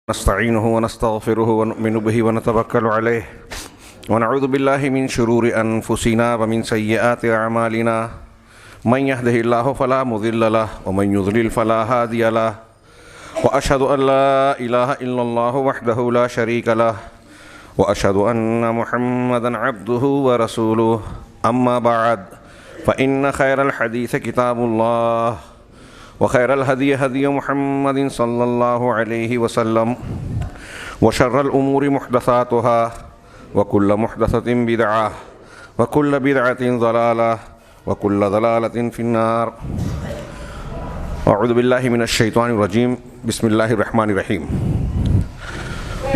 نستعينه ونستغفره ونؤمن به ونتوكل عليه ونعوذ بالله من شرور أنفسنا ومن سيئات أعمالنا من يهده الله فلا مضل له ومن يضلل فلا هادي له وأشهد أن لا إله إلا الله وحده لا شريك له وأشهد أن محمدا عبده ورسوله أما بعد فإن خير الحديث كتاب الله وخير الهدي هدي محمد صلى الله عليه وسلم وشر الأمور محدثاتها وكل محدثة بدعة وكل بدعة ضلالة وكل ضلالة في النار. أعوذ بالله من الشيطان الرجيم. بسم الله الرحمن الرحيم.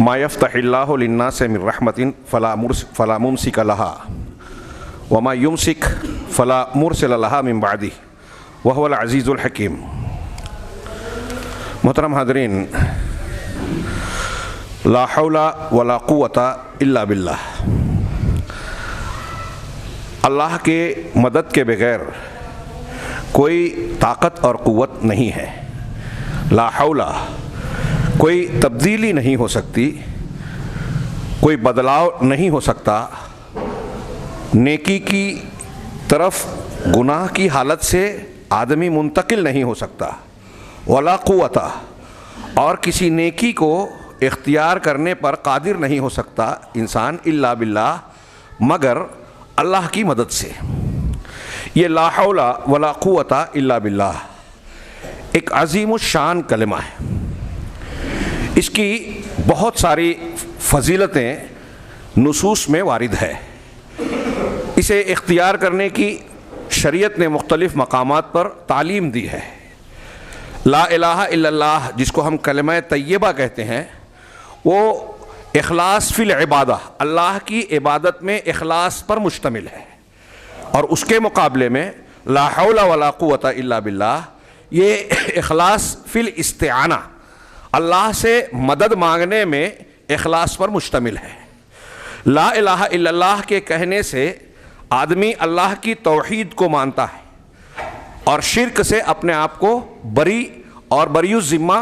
ما يفتح الله للناس من رحمة فلا ممسك لها وما يمسك فلا مرسل لها من بعده وهو العزیز الحکیم. محترم حاضرین، لا حول ولا قوت الا باللہ. اللہ کے مدد کے بغیر کوئی طاقت اور قوت نہیں ہے. لا حول، کوئی تبدیلی نہیں ہو سکتی، کوئی بدلاؤ نہیں ہو سکتا. نیکی کی طرف گناہ کی حالت سے آدمی منتقل نہیں ہو سکتا. ولا قوت، اور کسی نیکی کو اختیار کرنے پر قادر نہیں ہو سکتا انسان الا باللہ، مگر اللہ کی مدد سے. یہ لا حول ولا قوت الا باللہ ایک عظیم الشان کلمہ ہے. اس کی بہت ساری فضیلتیں نصوص میں وارد ہے. اسے اختیار کرنے کی شریعت نے مختلف مقامات پر تعلیم دی ہے. لا الہ الا اللہ، جس کو ہم کلمہ طیبہ کہتے ہیں، وہ اخلاص فی العبادہ، اللہ کی عبادت میں اخلاص پر مشتمل ہے. اور اس کے مقابلے میں لا حول ولا قوت الا باللہ یہ اخلاص فی الاستعانہ، اللہ سے مدد مانگنے میں اخلاص پر مشتمل ہے. لا الہ الا اللہ کے کہنے سے آدمی اللہ کی توحید کو مانتا ہے اور شرک سے اپنے آپ کو بری اور بری الذمہ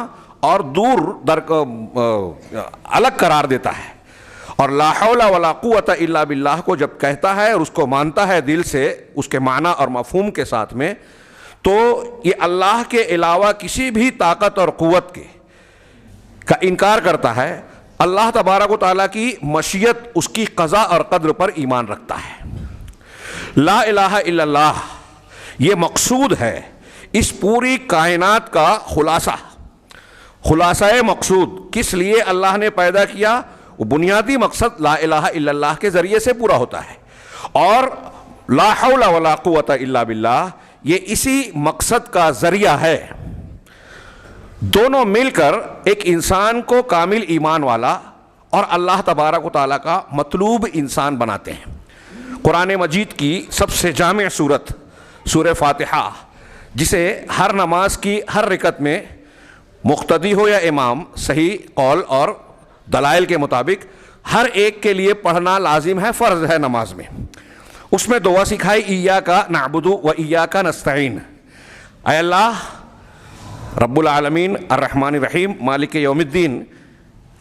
اور دور الگ قرار دیتا ہے. اور لا حول ولا قوت الا باللہ کو جب کہتا ہے اور اس کو مانتا ہے دل سے، اس کے معنی اور مفہوم کے ساتھ میں، تو یہ اللہ کے علاوہ کسی بھی طاقت اور قوت کا انکار کرتا ہے. اللہ تبارک و تعالیٰ کی مشیت، اس کی قضا اور قدر پر ایمان رکھتا ہے. لا الہ الا اللہ یہ مقصود ہے اس پوری کائنات کا خلاصہ مقصود. کس لیے اللہ نے پیدا کیا؟ وہ بنیادی مقصد لا الہ الا اللہ کے ذریعے سے پورا ہوتا ہے. اور لا حول ولا قوت الا باللہ یہ اسی مقصد کا ذریعہ ہے. دونوں مل کر ایک انسان کو کامل ایمان والا اور اللہ تبارک و تعالیٰ کا مطلوب انسان بناتے ہیں. قرآن مجید کی سب سے جامع سورت سورہ فاتحہ، جسے ہر نماز کی ہر رکعت میں مقتدی ہو یا امام، صحیح قول اور دلائل کے مطابق ہر ایک کے لیے پڑھنا لازم ہے، فرض ہے نماز میں. اس میں دعا سکھائی، ایاک نعبد و ایاک نستعین. اے اللہ رب العالمین الرحمن الرحیم مالک یوم الدین،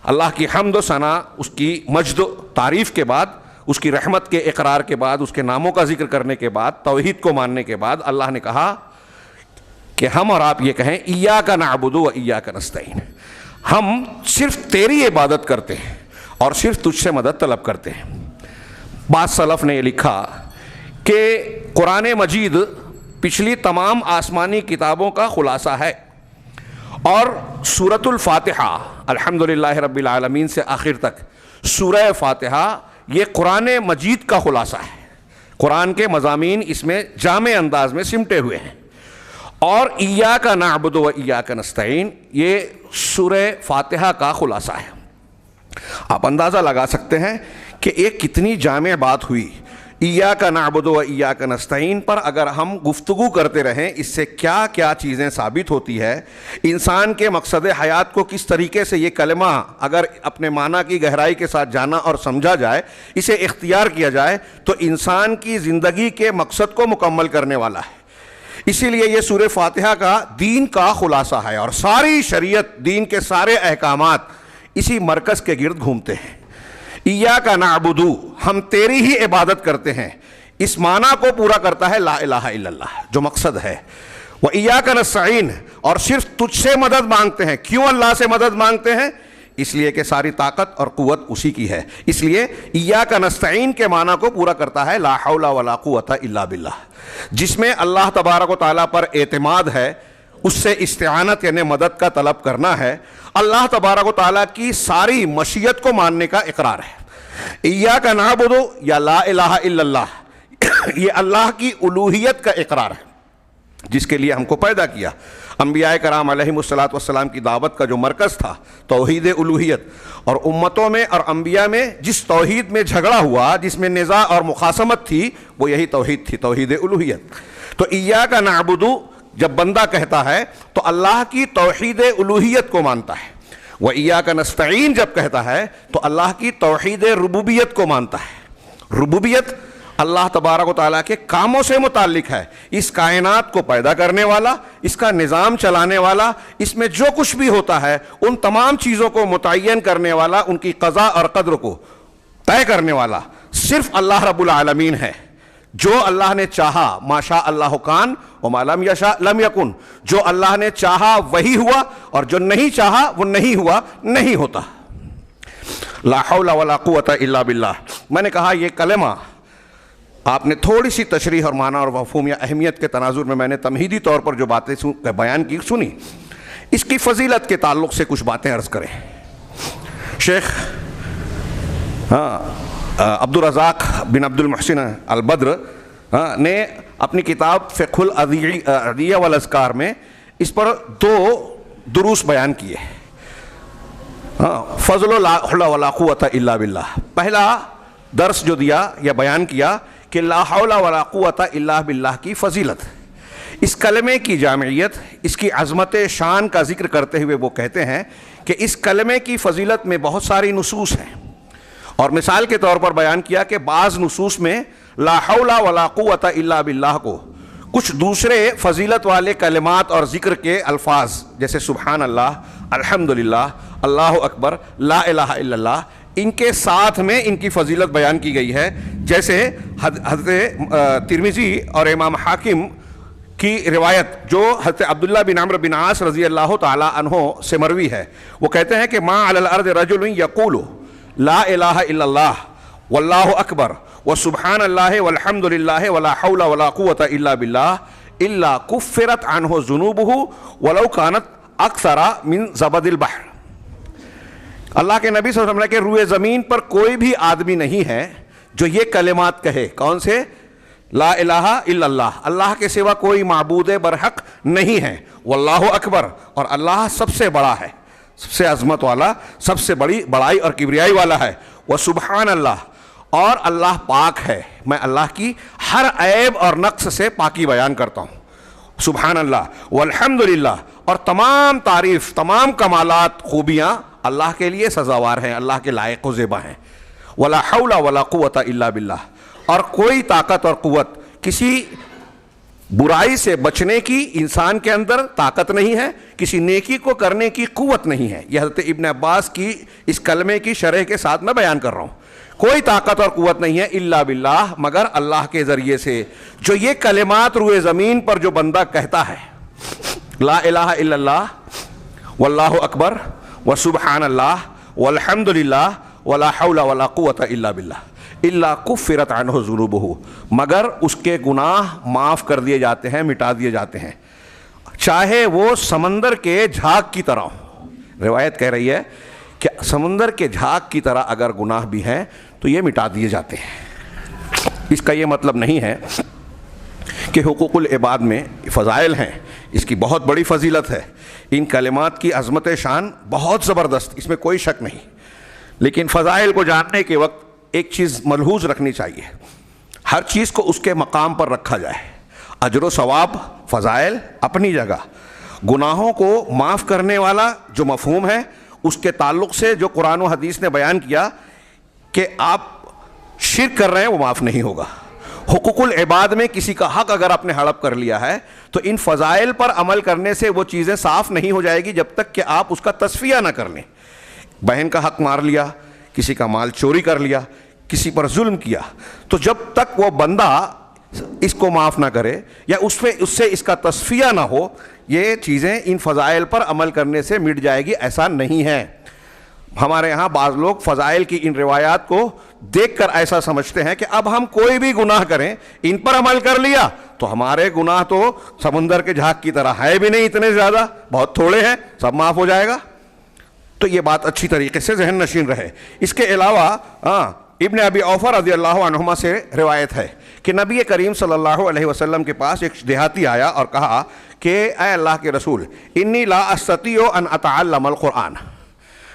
اللہ کی حمد و ثنا، اس کی مجد و تعریف کے بعد، اس کی رحمت کے اقرار کے بعد، اس کے ناموں کا ذکر کرنے کے بعد، توحید کو ماننے کے بعد اللہ نے کہا کہ ہم اور آپ یہ کہیں ایاک نعبد و ایاک نستعین، ہم صرف تیری عبادت کرتے ہیں اور صرف تجھ سے مدد طلب کرتے ہیں. بعض سلف نے یہ لکھا کہ قرآن مجید پچھلی تمام آسمانی کتابوں کا خلاصہ ہے، اور سورۃ الفاتحہ الحمدللہ رب العالمین سے آخر تک سورہ فاتحہ یہ قرآن مجید کا خلاصہ ہے. قرآن کے مضامین اس میں جامع انداز میں سمٹے ہوئے ہیں. اور ایاک نعبد و ایاک نستعین یہ سورہ فاتحہ کا خلاصہ ہے. آپ اندازہ لگا سکتے ہیں کہ ایک کتنی جامع بات ہوئی. ایاک نعبد و ایاک نستعین پر اگر ہم گفتگو کرتے رہیں، اس سے کیا کیا چیزیں ثابت ہوتی ہے. انسان کے مقصد حیات کو کس طریقے سے یہ کلمہ اگر اپنے معنی کی گہرائی کے ساتھ جانا اور سمجھا جائے، اسے اختیار کیا جائے، تو انسان کی زندگی کے مقصد کو مکمل کرنے والا ہے. اسی لیے یہ سورہ فاتحہ کا دین کا خلاصہ ہے، اور ساری شریعت، دین کے سارے احکامات اسی مرکز کے گرد گھومتے ہیں۔ ایاک نعبدو، ہم تیری ہی عبادت کرتے ہیں، اس معنی کو پورا کرتا ہے لا الہ الا اللہ جو مقصد ہے۔ وَإِيَّاكَ نَسْتَعِينُ، اور صرف تجھ سے مدد مانگتے ہیں۔ کیوں اللہ سے مدد مانگتے ہیں؟ اس لیے کہ ساری طاقت اور قوت اسی کی ہے، اس لیے ایاک نستعین کے معنی کو پورا کرتا ہے لا حول ولا قوت الا باللہ، جس میں اللہ تبارک و تعالیٰ پر اعتماد ہے، اس سے استعانت یعنی مدد کا طلب کرنا ہے، اللہ تبارک و تعالیٰ کی ساری مشیت کو ماننے کا اقرار ہے۔ ایاک نعبد یا لا الہ الا اللہ، یہ اللہ کی الوہیت کا اقرار ہے جس کے لیے ہم کو پیدا کیا۔ انبیاء کرام علیہم الصلاۃ والسلام کی دعوت کا جو مرکز تھا توحید الوہیت، اور امتوں میں اور انبیاء میں جس توحید میں جھگڑا ہوا، جس میں نزاع اور مخاصمت تھی، وہ یہی توحید تھی، توحید الوہیت۔ تو ایاک نعبد جب بندہ کہتا ہے تو اللہ کی توحید الوہیت کو مانتا ہے، وَإِيَّاكَ نَسْتَعِينُ جب کہتا ہے تو اللہ کی توحید ربوبیت کو مانتا ہے۔ ربوبیت اللہ تبارک و تعالیٰ کے کاموں سے متعلق ہے، اس کائنات کو پیدا کرنے والا، اس کا نظام چلانے والا، اس میں جو کچھ بھی ہوتا ہے ان تمام چیزوں کو متعین کرنے والا، ان کی قضاء اور قدر کو طے کرنے والا صرف اللہ رب العالمین ہے۔ جو اللہ نے چاہا ما شاء اللہ کان وما لم یشاء لم یکن، جو اللہ نے چاہا وہی ہوا، اور جو نہیں چاہا وہ نہیں ہوا، نہیں ہوتا۔ لا حول ولا قوت الا باللہ۔ میں نے کہا یہ کلمہ آپ نے تھوڑی سی تشریح اور معنی اور مفہوم یا اہمیت کے تناظر میں نے تمہیدی طور پر جو باتیں بیان کی سنی، اس کی فضیلت کے تعلق سے کچھ باتیں عرض کریں۔ شیخ عبد الرزاق بن عبد المحسن البدر نے اپنی کتاب فقہ الادعیہ والاذکار میں اس پر 2 دروس بیان کیے۔ فضل لا حول ولا قوت الا باللہ، پہلا درس جو دیا یا بیان کیا کہ لا حول ولا قوت الا باللہ کی فضیلت، اس کلمے کی جامعیت، اس کی عظمت شان کا ذکر کرتے ہوئے وہ کہتے ہیں کہ اس کلمے کی فضیلت میں بہت ساری نصوص ہیں، اور مثال کے طور پر بیان کیا کہ بعض نصوص میں لا حول ولا قوت الا باللہ کو کچھ دوسرے فضیلت والے کلمات اور ذکر کے الفاظ جیسے سبحان اللہ، الحمدللہ، اللہ اکبر، لا الہ الا اللہ، ان کے ساتھ میں ان کی فضیلت بیان کی گئی ہے، جیسے حضرت ترمذی اور امام حاکم کی روایت جو حضرت عبداللہ بن عمرو بن عاص رضی اللہ تعالی عنہ سے مروی ہے، وہ کہتے ہیں کہ ما علی الارض رجل یقول لا الہ الا اللہ واللہ اکبر وسبحان اللہ والحمد للہ ولا حول ولا قوت الا باللہ الا کفرت عنہ ذنوبہ ولو کانت اکثر من زبد البحر۔ اللہ کے نبی صلی اللہ علیہ وسلم کہ روئے زمین پر کوئی بھی آدمی نہیں ہے جو یہ کلمات کہے، کون سے؟ لا الہ الا اللہ، اللہ کے سوا کوئی معبود برحق نہیں ہے، واللہ اکبر، اور اللہ سب سے بڑا ہے، سب سے عظمت والا، سب سے بڑی بڑائی اور کبریائی والا ہے، وسبحان اللہ، اور اللہ پاک ہے، میں اللہ کی ہر عیب اور نقص سے پاکی بیان کرتا ہوں، سبحان اللہ، والحمدللہ، اور تمام تعریف، تمام کمالات، خوبیاں اللہ کے لیے سزاوار ہیں، اللہ کے لائق و زیبا ہیں، ولا حول ولا قوت الا باللہ، اور کوئی طاقت اور قوت، کسی برائی سے بچنے کی انسان کے اندر طاقت نہیں ہے، کسی نیکی کو کرنے کی قوت نہیں ہے۔ یہ حضرت ابن عباس کی اس کلمے کی شرح کے ساتھ میں بیان کر رہا ہوں، کوئی طاقت اور قوت نہیں ہے الا باللہ، مگر اللہ کے ذریعے سے۔ جو یہ کلمات روئے زمین پر جو بندہ کہتا ہے، لا الہ الا اللہ واللہ اکبر وسبحان اللہ والحمدللہ ولا حول ولا قوت الا باللہ الا کفرت عنہ ذنوبہ، مگر اس کے گناہ معاف کر دیے جاتے ہیں، مٹا دیے جاتے ہیں، چاہے وہ سمندر کے جھاگ کی طرح ہو۔ روایت کہہ رہی ہے کہ سمندر کے جھاگ کی طرح اگر گناہ بھی ہیں تو یہ مٹا دیے جاتے ہیں۔ اس کا یہ مطلب نہیں ہے کہ حقوق العباد میں فضائل ہیں، اس کی بہت بڑی فضیلت ہے، ان کلمات کی عظمت شان بہت زبردست، اس میں کوئی شک نہیں، لیکن فضائل کو جاننے کے وقت ایک چیز ملحوظ رکھنی چاہیے، ہر چیز کو اس کے مقام پر رکھا جائے۔ اجر و ثواب، فضائل اپنی جگہ، گناہوں کو معاف کرنے والا جو مفہوم ہے اس کے تعلق سے جو قرآن و حدیث نے بیان کیا کہ آپ شرک کر رہے ہیں وہ معاف نہیں ہوگا۔ حقوق العباد میں کسی کا حق اگر آپ نے ہڑپ کر لیا ہے تو ان فضائل پر عمل کرنے سے وہ چیزیں صاف نہیں ہو جائے گی جب تک کہ آپ اس کا تصفیہ نہ کر لیں۔ بہن کا حق مار لیا، کسی کا مال چوری کر لیا، کسی پر ظلم کیا، تو جب تک وہ بندہ اس کو معاف نہ کرے یا اس سے اس کا تصفیہ نہ ہو، یہ چیزیں ان فضائل پر عمل کرنے سے مٹ جائے گی، ایسا نہیں ہے۔ ہمارے ہاں بعض لوگ فضائل کی ان روایات کو دیکھ کر ایسا سمجھتے ہیں کہ اب ہم کوئی بھی گناہ کریں، ان پر عمل کر لیا تو ہمارے گناہ تو سمندر کے جھاگ کی طرح ہے بھی نہیں، اتنے زیادہ بہت تھوڑے ہیں، سب معاف ہو جائے گا۔ تو یہ بات اچھی طریقے سے ذہن نشین رہے۔ اس کے علاوہ ابن ابی اوفا رضی اللہ عنہما سے روایت ہے کہ نبی کریم صلی اللہ علیہ وسلم کے پاس ایک دیہاتی آیا اور کہا کہ اے اللہ کے رسول، انی لا استطیع ان اتعلم القرآن،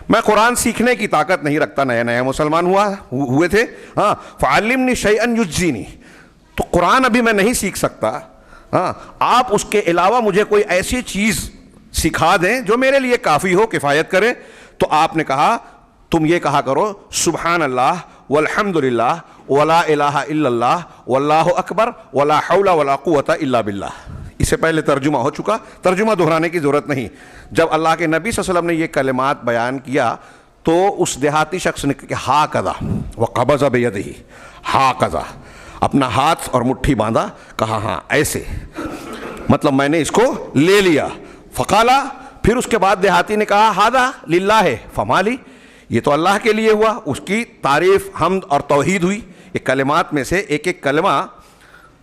میں قرآن سیکھنے کی طاقت نہیں رکھتا، نیا نیا مسلمان ہوئے تھے، فعلمنی شیئا یجزینی، تو قرآن ابھی میں نہیں سیکھ سکتا، آپ اس کے علاوہ مجھے کوئی ایسی چیز سکھا دیں جو میرے لیے کافی ہو، کفایت کرے۔ تو آپ نے کہا تم یہ کہا کرو سبحان اللہ والحمد للہ ولا الہ الا اللہ واللہ اکبر ولا حول ولا قوت الا باللہ۔ اس سے پہلے ترجمہ ہو چکا، ترجمہ دہرانے کی ضرورت نہیں۔ جب اللہ کے نبی صلی اللہ علیہ وسلم نے یہ کلمات بیان کیا تو اس دیہاتی شخص نے کہا ہا کذا وقبض بیدہ، ہا کذا، اپنا ہاتھ اور مٹھی باندھا، کہا ہاں ایسے، مطلب میں نے اس کو لے لیا۔ فقالا، پھر اس کے بعد دیہاتی نے کہا ہذا للہ فمالی، یہ تو اللہ کے لیے ہوا، اس کی تعریف، حمد اور توحید ہوئی۔ یہ کلمات میں سے ایک ایک کلمہ،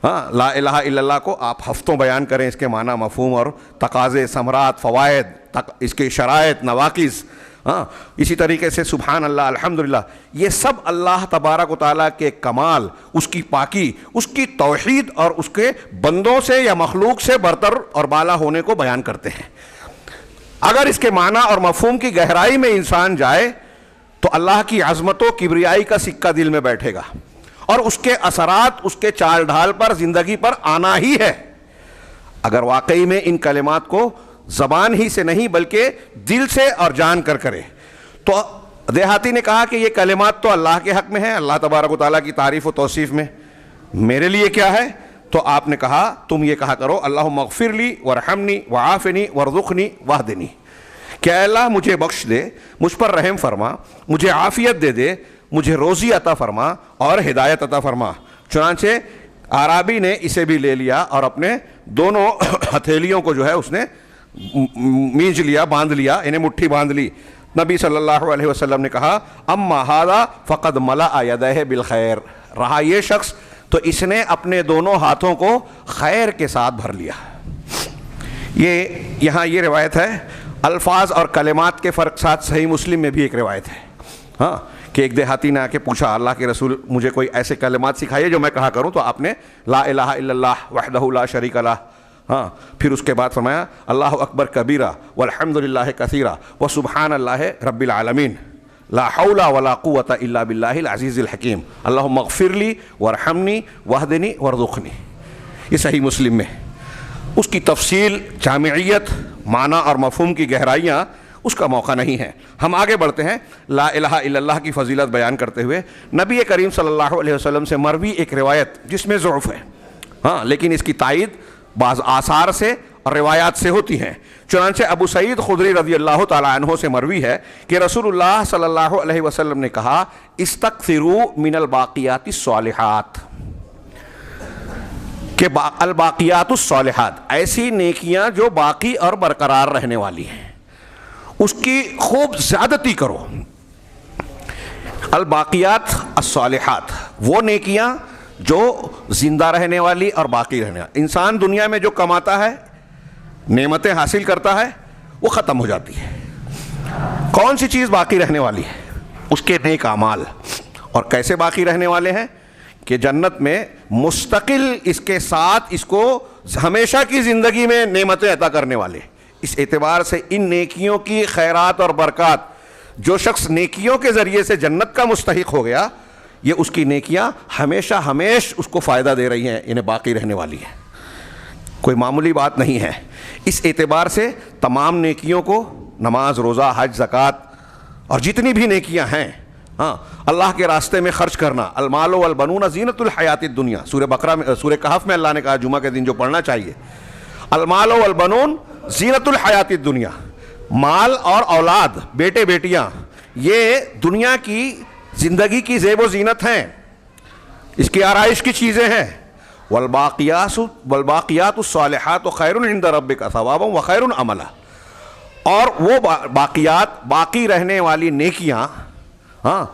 لا الہ الا اللہ کو آپ ہفتوں بیان کریں، اس کے معنی، مفہوم اور تقاضے، ثمرات، فوائد، اس کے شرائط، نواقص، اسی طریقے سے سبحان اللہ، الحمدللہ، یہ سب اللہ تبارک و تعالیٰ کے کمال، اس کی پاکی، اس کی توحید اور اس کے بندوں سے یا مخلوق سے برتر اور بالا ہونے کو بیان کرتے ہیں۔ اگر اس کے معنی اور مفہوم کی گہرائی میں انسان جائے تو اللہ کی عظمت و کبریائی کا سکہ دل میں بیٹھے گا اور اس کے اثرات اس کے چال ڈھال پر، زندگی پر آنا ہی ہے۔ اگر واقعی میں ان کلمات کو زبان ہی سے نہیں بلکہ دل سے اور جان کر کرے، تو دیہاتی نے کہا کہ یہ کلمات تو اللہ کے حق میں ہیں، اللہ تبارک و تعالیٰ کی تعریف و توصیف میں، میرے لیے کیا ہے؟ تو آپ نے کہا تم یہ کہا کرو اللہم اغفر لی وارحمنی وعافنی وارزقنی واہدنی، کہ اے اللہ مجھے بخش دے، مجھ پر رحم فرما، مجھے عافیت دے دے، مجھے روزی عطا فرما اور ہدایت عطا فرما۔ چنانچہ اعرابی نے اسے بھی لے لیا اور اپنے دونوں ہتھیلیوں کو جو ہے اس نے مینچ لیا، باندھ لیا، انہیں مٹھی باندھ لی۔ نبی صلی اللہ علیہ وسلم نے کہا اما ھذا فقد ملأ یدیہ بالخیر، رہا یہ شخص تو اس نے اپنے دونوں ہاتھوں کو خیر کے ساتھ بھر لیا۔ یہاں یہ روایت ہے، الفاظ اور کلمات کے فرق ساتھ صحیح مسلم میں بھی ایک روایت ہے کہ ایک دیہاتی نے آ کے پوچھا اللہ کے رسول مجھے کوئی ایسے کلمات سکھائیے جو میں کہا کروں، تو آپ نے لا الہ الا اللہ وحدہ لا شریک لہ، پھر اس کے بعد فرمایا اللہ اکبر کبیرہ والحمد للہ کثیرہ وسبحان اللہ رب العالمین لا حول ولا قوت الا باللہ العزیز الحکیم اللہم اغفر لی وارحمنی واہدنی وارزقنی۔ یہ صحیح مسلم میں۔ اس کی تفصیل، جامعیت، معنی اور مفہوم کی گہرائیاں اس کا موقع نہیں ہے۔ ہم آگے بڑھتے ہیں لا الہ الا اللہ کی فضیلت بیان کرتے ہوئے۔ نبی کریم صلی اللہ علیہ وسلم سے مروی ایک روایت جس میں ضعف ہے، لیکن اس کی تائید بعض آثار سے اور روایات سے ہوتی ہیں۔ چنانچہ ابو سعید خدری رضی اللہ تعالیٰ عنہ سے مروی ہے کہ رسول اللہ صلی اللہ علیہ وسلم نے کہا استکثروا من الباقیات الصالحات، کہ الباقیات الصالحات ایسی نیکیاں جو باقی اور برقرار رہنے والی ہیں، اس کی خوب زیادتی کرو۔ الباقیات الصالحات وہ نیکیاں جو زندہ رہنے والی اور باقی رہنے والی۔ انسان دنیا میں جو کماتا ہے، نعمتیں حاصل کرتا ہے، وہ ختم ہو جاتی ہے۔ کون سی چیز باقی رہنے والی ہے؟ اس کے نیک اعمال۔ اور کیسے باقی رہنے والے ہیں؟ کہ جنت میں مستقل اس کے ساتھ اس کو ہمیشہ کی زندگی میں نعمتیں عطا کرنے والے۔ اس اعتبار سے ان نیکیوں کی خیرات اور برکات، جو شخص نیکیوں کے ذریعے سے جنت کا مستحق ہو گیا، یہ اس کی نیکیاں ہمیشہ ہمیش اس کو فائدہ دے رہی ہیں، انہیں باقی رہنے والی ہیں، کوئی معمولی بات نہیں ہے۔ اس اعتبار سے تمام نیکیوں کو، نماز، روزہ، حج، زکوٰۃ اور جتنی بھی نیکیاں ہیں، اللہ کے راستے میں خرچ کرنا، المال والبنون زینت الحیات الدنیا، سورہ بقرہ میں، سورہ کہف میں اللہ نے کہا جمعہ کے دن جو پڑھنا چاہیے، المال والبنون زینت الحیات الدنیا، مال اور اولاد، بیٹے بیٹیاں، یہ دنیا کی زندگی کی زیب و زینت ہیں، اس کی آرائش کی چیزیں ہیں. والباقیات الصالحات خیر عند ربک ثوابا وخیر عملا. اور وہ باقیات، باقی رہنے والی نیکیاں ہاں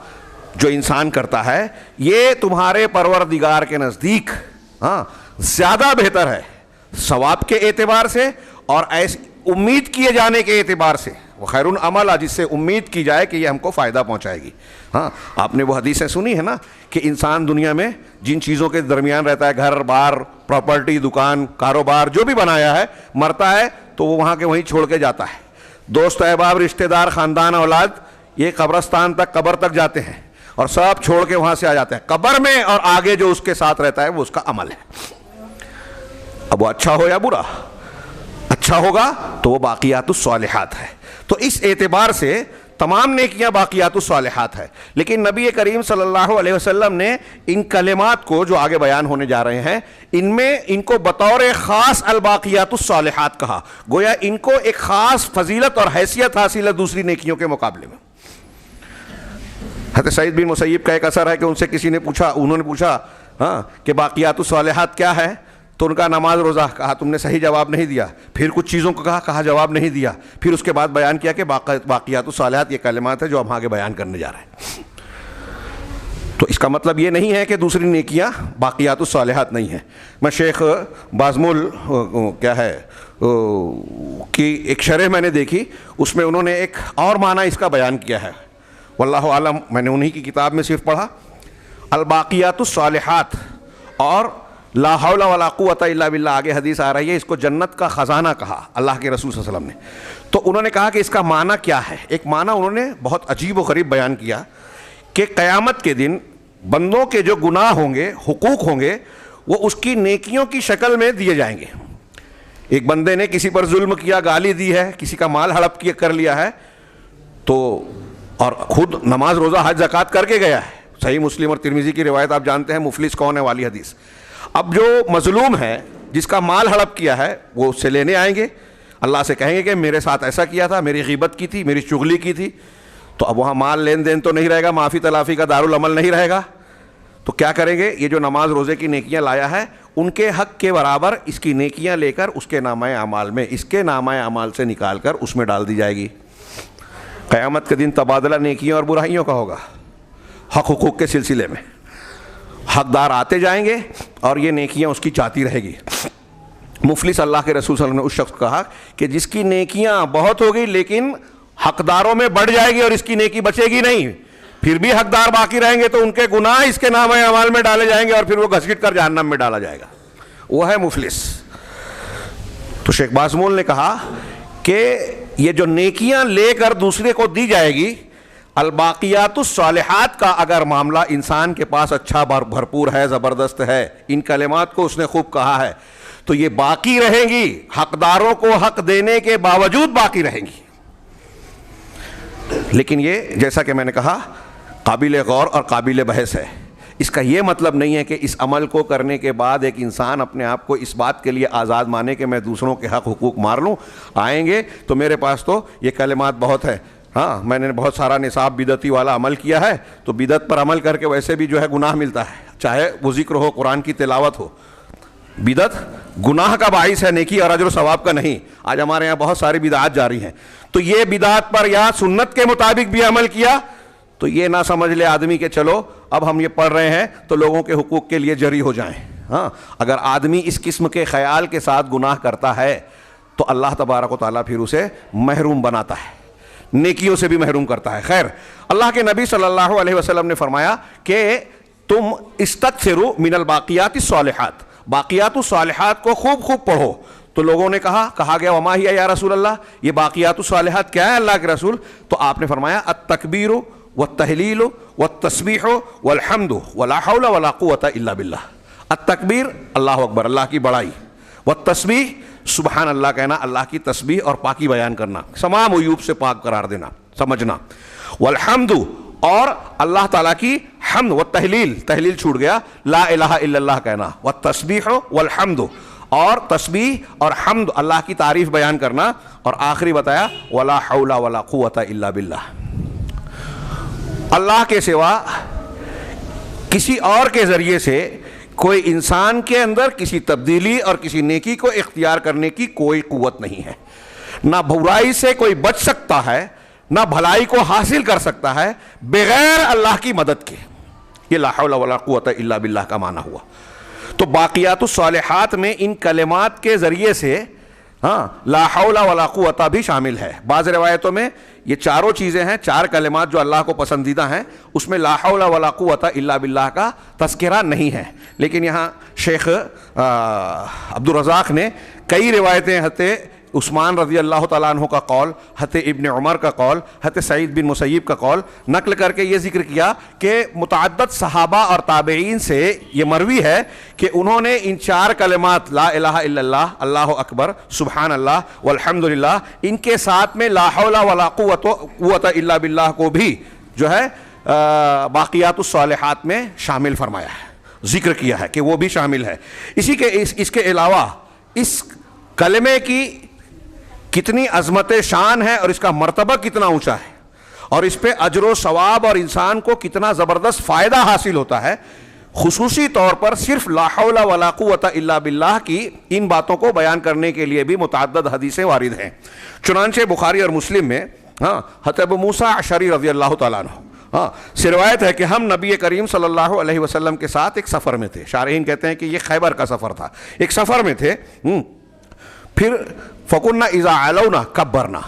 جو انسان کرتا ہے، یہ تمہارے پروردگار کے نزدیک زیادہ بہتر ہے ثواب کے اعتبار سے اور ایسی امید کیے جانے کے اعتبار سے. وہ خیر عمل، جس سے امید کی جائے کہ یہ ہم کو فائدہ پہنچائے گی. ہاں آپ نے وہ حدیثیں سنی ہے نا کہ انسان دنیا میں جن چیزوں کے درمیان رہتا ہے، گھر بار، پراپرٹی، دکان، کاروبار جو بھی بنایا ہے، مرتا ہے تو وہ وہاں کے وہیں چھوڑ کے جاتا ہے. دوست احباب، رشتہ دار، خاندان، اولاد، یہ قبرستان تک، قبر تک جاتے ہیں اور سب چھوڑ کے وہاں سے آ جاتے ہیں قبر میں، اور آگے جو اس کے ساتھ رہتا ہے وہ اس کا عمل ہے. اب وہ اچھا ہو یا برا، اچھا ہوگا تو وہ باقیات الصالحات ہے. تو اس اعتبار سے تمام نیکیاں باقیات الصالحات ہے. لیکن نبی کریم صلی اللہ علیہ وسلم نے ان کلمات کو جو آگے بیان ہونے جا رہے ہیں، ان کو بطور خاص الباقیات الصالحات کہا. گویا ان کو ایک خاص فضیلت اور حیثیت حاصل ہے دوسری نیکیوں کے مقابلے میں. حضرت سعید بن مسیب کا ایک اثر ہے کہ ان سے کسی نے پوچھا، انہوں نے پوچھا کہ باقیات الصالحات کیا ہے؟ تو ان کا نماز روزہ. کہا تم نے صحیح جواب نہیں دیا. پھر کچھ چیزوں کو کہا جواب نہیں دیا. پھر اس کے بعد بیان کیا کہ باقیات الصالحات یہ کلمات ہے جو ہم آگے بیان کرنے جا رہے ہیں. تو اس کا مطلب یہ نہیں ہے کہ دوسری نیکیاں باقیات الصالحات نہیں ہیں. میں شیخ بازمول کی ایک شرح میں نے دیکھی، اس میں انہوں نے ایک اور معنی اس کا بیان کیا ہے، واللہ عالم، میں نے انہی کی کتاب میں صرف پڑھا. الباقیات الصالحات اور لا حول ولا قوت الا باللہ، آگے حدیث آ رہی ہے، اس کو جنت کا خزانہ کہا اللہ کے رسول صلی اللہ علیہ وسلم نے. تو انہوں نے کہا کہ اس کا معنی کیا ہے. ایک معنی انہوں نے بہت عجیب و غریب بیان کیا کہ قیامت کے دن بندوں کے جو گناہ ہوں گے، حقوق ہوں گے، وہ اس کی نیکیوں کی شکل میں دیے جائیں گے. ایک بندے نے کسی پر ظلم کیا، گالی دی ہے، کسی کا مال ہڑپ کر لیا ہے، تو اور خود نماز روزہ حج زکوٰۃ کر کے گیا ہے. صحیح مسلم اور ترمذی کی روایت آپ جانتے ہیں، مفلس کون ہے والی حدیث. اب جو مظلوم ہے، جس کا مال ہڑپ کیا ہے، وہ اس سے لینے آئیں گے، اللہ سے کہیں گے کہ میرے ساتھ ایسا کیا تھا، میری غیبت کی تھی، میری چغلی کی تھی. تو اب وہاں مال لین دین تو نہیں رہے گا، معافی تلافی کا دارالعمل نہیں رہے گا. تو کیا کریں گے؟ یہ جو نماز روزے کی نیکیاں لایا ہے، ان کے حق کے برابر اس کی نیکیاں لے کر اس کے نامہ اعمال میں، اس کے نامہ اعمال سے نکال کر اس میں ڈال دی جائے گی. قیامت کے دن تبادلہ نیکیوں اور برائیوں کا ہوگا حق حقوق کے سلسلے میں. حقدار آتے جائیں گے اور یہ نیکیاں اس کی چاہتی رہے گی. مفلس اللہ کے رسول صلی اللہ علیہ وسلم نے اس شخص کو کہا کہ جس کی نیکیاں بہت ہوگی لیکن حقداروں میں بڑھ جائے گی اور اس کی نیکی بچے گی نہیں، پھر بھی حقدار باقی رہیں گے تو ان کے گناہ اس کے نامہ اعمال میں ڈالے جائیں گے اور پھر وہ گھسیٹ کر جہنم میں ڈالا جائے گا. وہ ہے مفلس. تو شیخ بازمول نے کہا کہ یہ جو نیکیاں لے کر دوسرے کو دی جائے گی، الباقیات الصالحات کا اگر معاملہ انسان کے پاس اچھا بھرپور ہے، زبردست ہے، ان کلمات کو اس نے خوب کہا ہے، تو یہ باقی رہیں گی، حقداروں کو حق دینے کے باوجود باقی رہیں گی. لیکن یہ جیسا کہ میں نے کہا قابل غور اور قابل بحث ہے. اس کا یہ مطلب نہیں ہے کہ اس عمل کو کرنے کے بعد ایک انسان اپنے آپ کو اس بات کے لیے آزاد مانے کہ میں دوسروں کے حق حقوق مار لوں. آئیں گے تو میرے پاس تو یہ کلمات بہت ہے، ہاں میں نے بہت سارا نصاب بدعتی والا عمل کیا ہے، تو بدعت پر عمل کر کے ویسے بھی جو ہے گناہ ملتا ہے، چاہے وہ ذکر ہو، قرآن کی تلاوت ہو. بدعت گناہ کا باعث ہے، نیکی اور اجر و ثواب کا نہیں. آج ہمارے یہاں بہت ساری بدعات جاری ہیں، تو یہ بدعات پر یا سنت کے مطابق بھی عمل کیا تو یہ نہ سمجھ لے آدمی کہ چلو اب ہم یہ پڑھ رہے ہیں تو لوگوں کے حقوق کے لیے جری ہو جائیں. ہاں اگر آدمی اس قسم کے خیال کے ساتھ گناہ کرتا ہے تو اللہ تبارک و تعالیٰ پھر اسے محروم بناتا ہے، نیکیوں سے بھی محروم کرتا ہے. خیر، اللہ کے نبی صلی اللہ علیہ وسلم نے فرمایا کہ تم استکثروا من الباقیات الصالحات، باقیات الصالحات کو خوب خوب پڑھو. تو لوگوں نے کہا گیا وما ہی یا رسول اللہ، یہ باقیات الصالحات کیا ہے اللہ کے رسول؟ تو آپ نے فرمایا التکبیر والتہلیل والتسبیح والحمد ولا حول ولا قوت الا باللہ. التکبیر اللہ اکبر، اللہ کی بڑائی، والتسبیح سبحان اللہ کہنا، اللہ کی تسبیح اور پاکی بیان کرنا، تمام عیوب سے پاک قرار دینا، سمجھنا. والحمد اور اللہ تعالیٰ کی حمد، والتہلیل، تہلیل چھوٹ گیا، لا الہ الا اللہ کہنا. والتسبیح والحمد، اور تسبیح اور حمد اللہ کی تعریف بیان کرنا. اور آخری بتایا ولا حول ولا قوت الا باللہ. اللہ کے سوا کسی اور کے ذریعے سے کوئی انسان کے اندر کسی تبدیلی اور کسی نیکی کو اختیار کرنے کی کوئی قوت نہیں ہے. نہ برائی سے کوئی بچ سکتا ہے نہ بھلائی کو حاصل کر سکتا ہے بغیر اللہ کی مدد کے. یہ لا حول ولا قوت الا باللہ کا معنی ہوا. تو باقیات الصالحات میں ان کلمات کے ذریعے سے لا حول ولا قوت بھی شامل ہے. بعض روایتوں میں یہ چاروں چیزیں ہیں، 4 کلمات جو اللہ کو پسندیدہ ہیں، اس میں لا حول ولا قوت الا باللہ کا تذکرہ نہیں ہے. لیکن یہاں شیخ عبد الرزاق نے کئی روایتیں حضرت عثمان رضی اللہ تعالیٰ عنہ کا قول، حضرت ابن عمر کا قول، حضرت سعید بن مسیب کا قول نقل کر کے یہ ذکر کیا کہ متعدد صحابہ اور تابعین سے یہ مروی ہے کہ انہوں نے ان 4 کلمات لا الہ الا اللہ، اللہ اکبر، سبحان اللہ والحمدللہ، ان کے ساتھ میں لا حول ولا قوت الا باللہ کو بھی جو ہے باقیات الصالحات میں شامل فرمایا ہے، ذکر کیا ہے کہ وہ بھی شامل ہے. اس کے علاوہ اس کلمے کی کتنی عظمت شان ہے اور اس کا مرتبہ کتنا اونچا ہے اور اس پہ اجر و ثواب اور انسان کو کتنا زبردست فائدہ حاصل ہوتا ہے. خصوصی طور پر صرف لا حول ولا قوت الا باللہ کی ان باتوں کو بیان کرنے کے لیے بھی متعدد حدیثیں وارد ہیں. چنانچہ بخاری اور مسلم میں حضرت ابو موسیٰ اشعری رضی اللہ تعالیٰ عنہ سے روایت ہے کہ ہم نبی کریم صلی اللہ علیہ وسلم کے ساتھ ایک سفر میں تھے. شارحین کہتے ہیں کہ یہ خیبر کا سفر تھا. ایک سفر میں تھے، پھر فَقُلْنَا اِذَا عَلَوْنَا کَبَّرْنَا،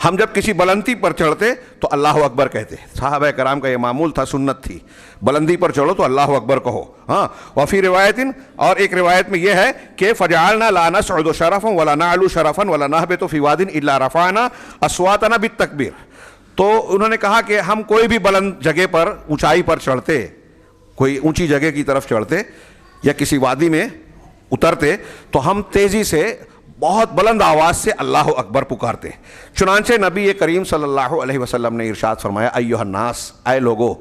ہم جب کسی بلندی پر چڑھتے تو اللہ اکبر کہتے. صحابہ کرام کا یہ معمول تھا، سنت تھی، بلندی پر چڑھو تو اللہ اکبر کہو. وفی روایت، اور ایک روایت میں یہ ہے کہ فَجَعَلْنَا لَا نَسْعُدُ شَرَفًا وَلَا نَعْلُو شَرَفًا وَلَا نَهْبِطُ فِي وَادٍ إِلَّا رَفَعْنَا أَصْوَاتَنَا بِالتَّكْبِيرِ. تو انہوں نے کہا کہ ہم کوئی بھی بلند جگہ پر، اونچائی پر چڑھتے، کوئی اونچی جگہ کی طرف چڑھتے یا کسی وادی میں اترتے تو ہم تیزی سے بہت بلند آواز سے اللہ اکبر پکارتے. چنانچہ نبی کریم صلی اللہ علیہ وسلم نے ارشاد فرمایا، ایھا الناس، اے لوگو،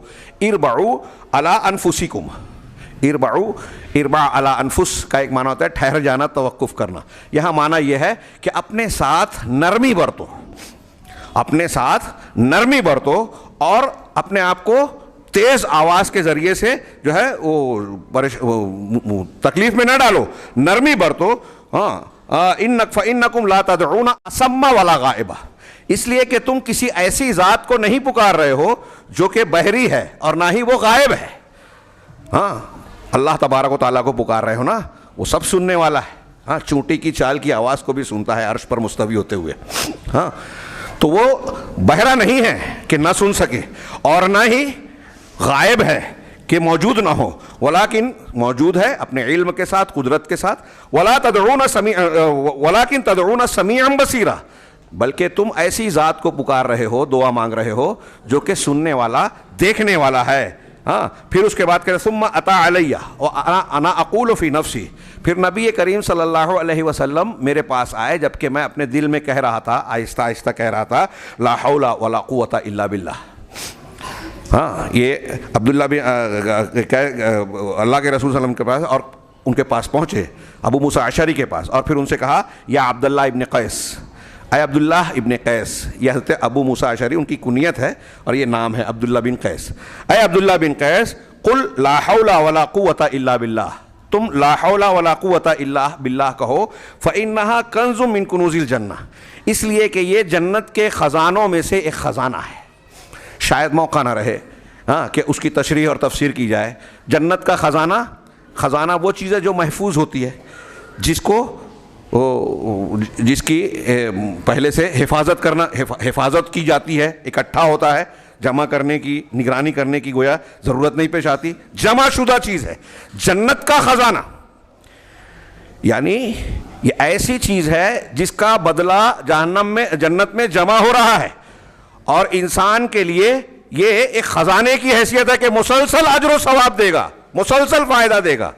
اربعوا علی انفسکم. اربع علی انفس کا ایک معنی ہوتا ہے ٹھہر جانا، توقف کرنا. یہاں معنی یہ ہے کہ اپنے ساتھ نرمی برتو، اپنے ساتھ نرمی برتو اور اپنے آپ کو تیز آواز کے ذریعے سے جو ہے وہ تکلیف میں نہ ڈالو، نرمی برتو. فَإِنَّكُمْ لَا تَدْعُونَ أَصَمَّ وَلَا غَائِبًا، اس لیے کہ تم کسی ایسی ذات کو نہیں پکار رہے ہو جو کہ بحری ہے اور نہ ہی وہ غائب ہے. اللہ تبارک و تعالیٰ کو پکار رہے ہو نا، وہ سب سننے والا ہے. چونٹی کی چال کی آواز کو بھی سنتا ہے عرش پر مستوی ہوتے ہوئے. تو وہ بہرا نہیں ہے کہ نہ سن سکے اور نہ ہی غائب ہے کہ موجود نہ ہو، ولیکن موجود ہے اپنے علم کے ساتھ، قدرت کے ساتھ. ولیکن تدعون سمیعا بصیرا، بلکہ تم ایسی ذات کو پکار رہے ہو، دعا مانگ رہے ہو جو کہ سننے والا، دیکھنے والا ہے. پھر اس کے بعد کہتے ثم اتی علی وانا اقول فی نفسی، پھر نبی کریم صلی اللہ علیہ وسلم میرے پاس آئے جبکہ میں اپنے دل میں کہہ رہا تھا، آہستہ آہستہ کہہ رہا تھا، لا حول ولا قوت الا باللہ. یہ عبداللہ بن اللہ کے رسول صلی اللہ علیہ وسلم کے پاس، اور ان کے پاس پہنچے ابو موسیٰ اشعری کے پاس، اور پھر ان سے کہا، یا عبداللہ ابن قیس، اے عبداللہ ابن قیس. یہ حضرت ابو موسیٰ اشعری ان کی کنیت ہے اور یہ نام ہے عبداللہ بن قیس. اے عبداللہ بن قیس، قل لا حول ولا قوت الا باللہ، تم لا حول ولا قوت الا باللہ کہو. فإنها کنز من کنوز الجنہ، اس لیے کہ یہ جنت کے خزانوں میں سے ایک خزانہ ہے. شاید موقع نہ رہے کہ اس کی تشریح اور تفسیر کی جائے. جنت کا خزانہ وہ چیز ہے جو محفوظ ہوتی ہے، جس کی پہلے سے حفاظت کی جاتی ہے، اکٹھا ہوتا ہے، جمع کرنے کی، نگرانی کرنے کی گویا ضرورت نہیں پیش آتی. جمع شدہ چیز ہے جنت کا خزانہ. یعنی یہ ایسی چیز ہے جس کا بدلہ جنت میں جمع ہو رہا ہے، اور انسان کے لیے یہ ایک خزانے کی حیثیت ہے کہ مسلسل اجر و ثواب دے گا، مسلسل فائدہ دے گا.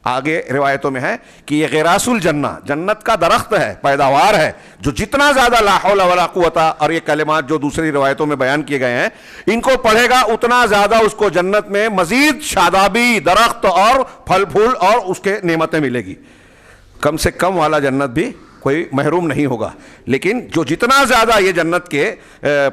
آگے روایتوں میں ہے کہ یہ غراس الجنہ، جنت کا درخت ہے، پیداوار ہے، جو جتنا زیادہ لا حول ولا قوت اور یہ کلمات جو دوسری روایتوں میں بیان کیے گئے ہیں ان کو پڑھے گا، اتنا زیادہ اس کو جنت میں مزید شادابی، درخت اور پھل پھول اور اس کے نعمتیں ملے گی. کم سے کم والا جنت بھی کوئی محروم نہیں ہوگا، لیکن جو جتنا زیادہ یہ جنت کے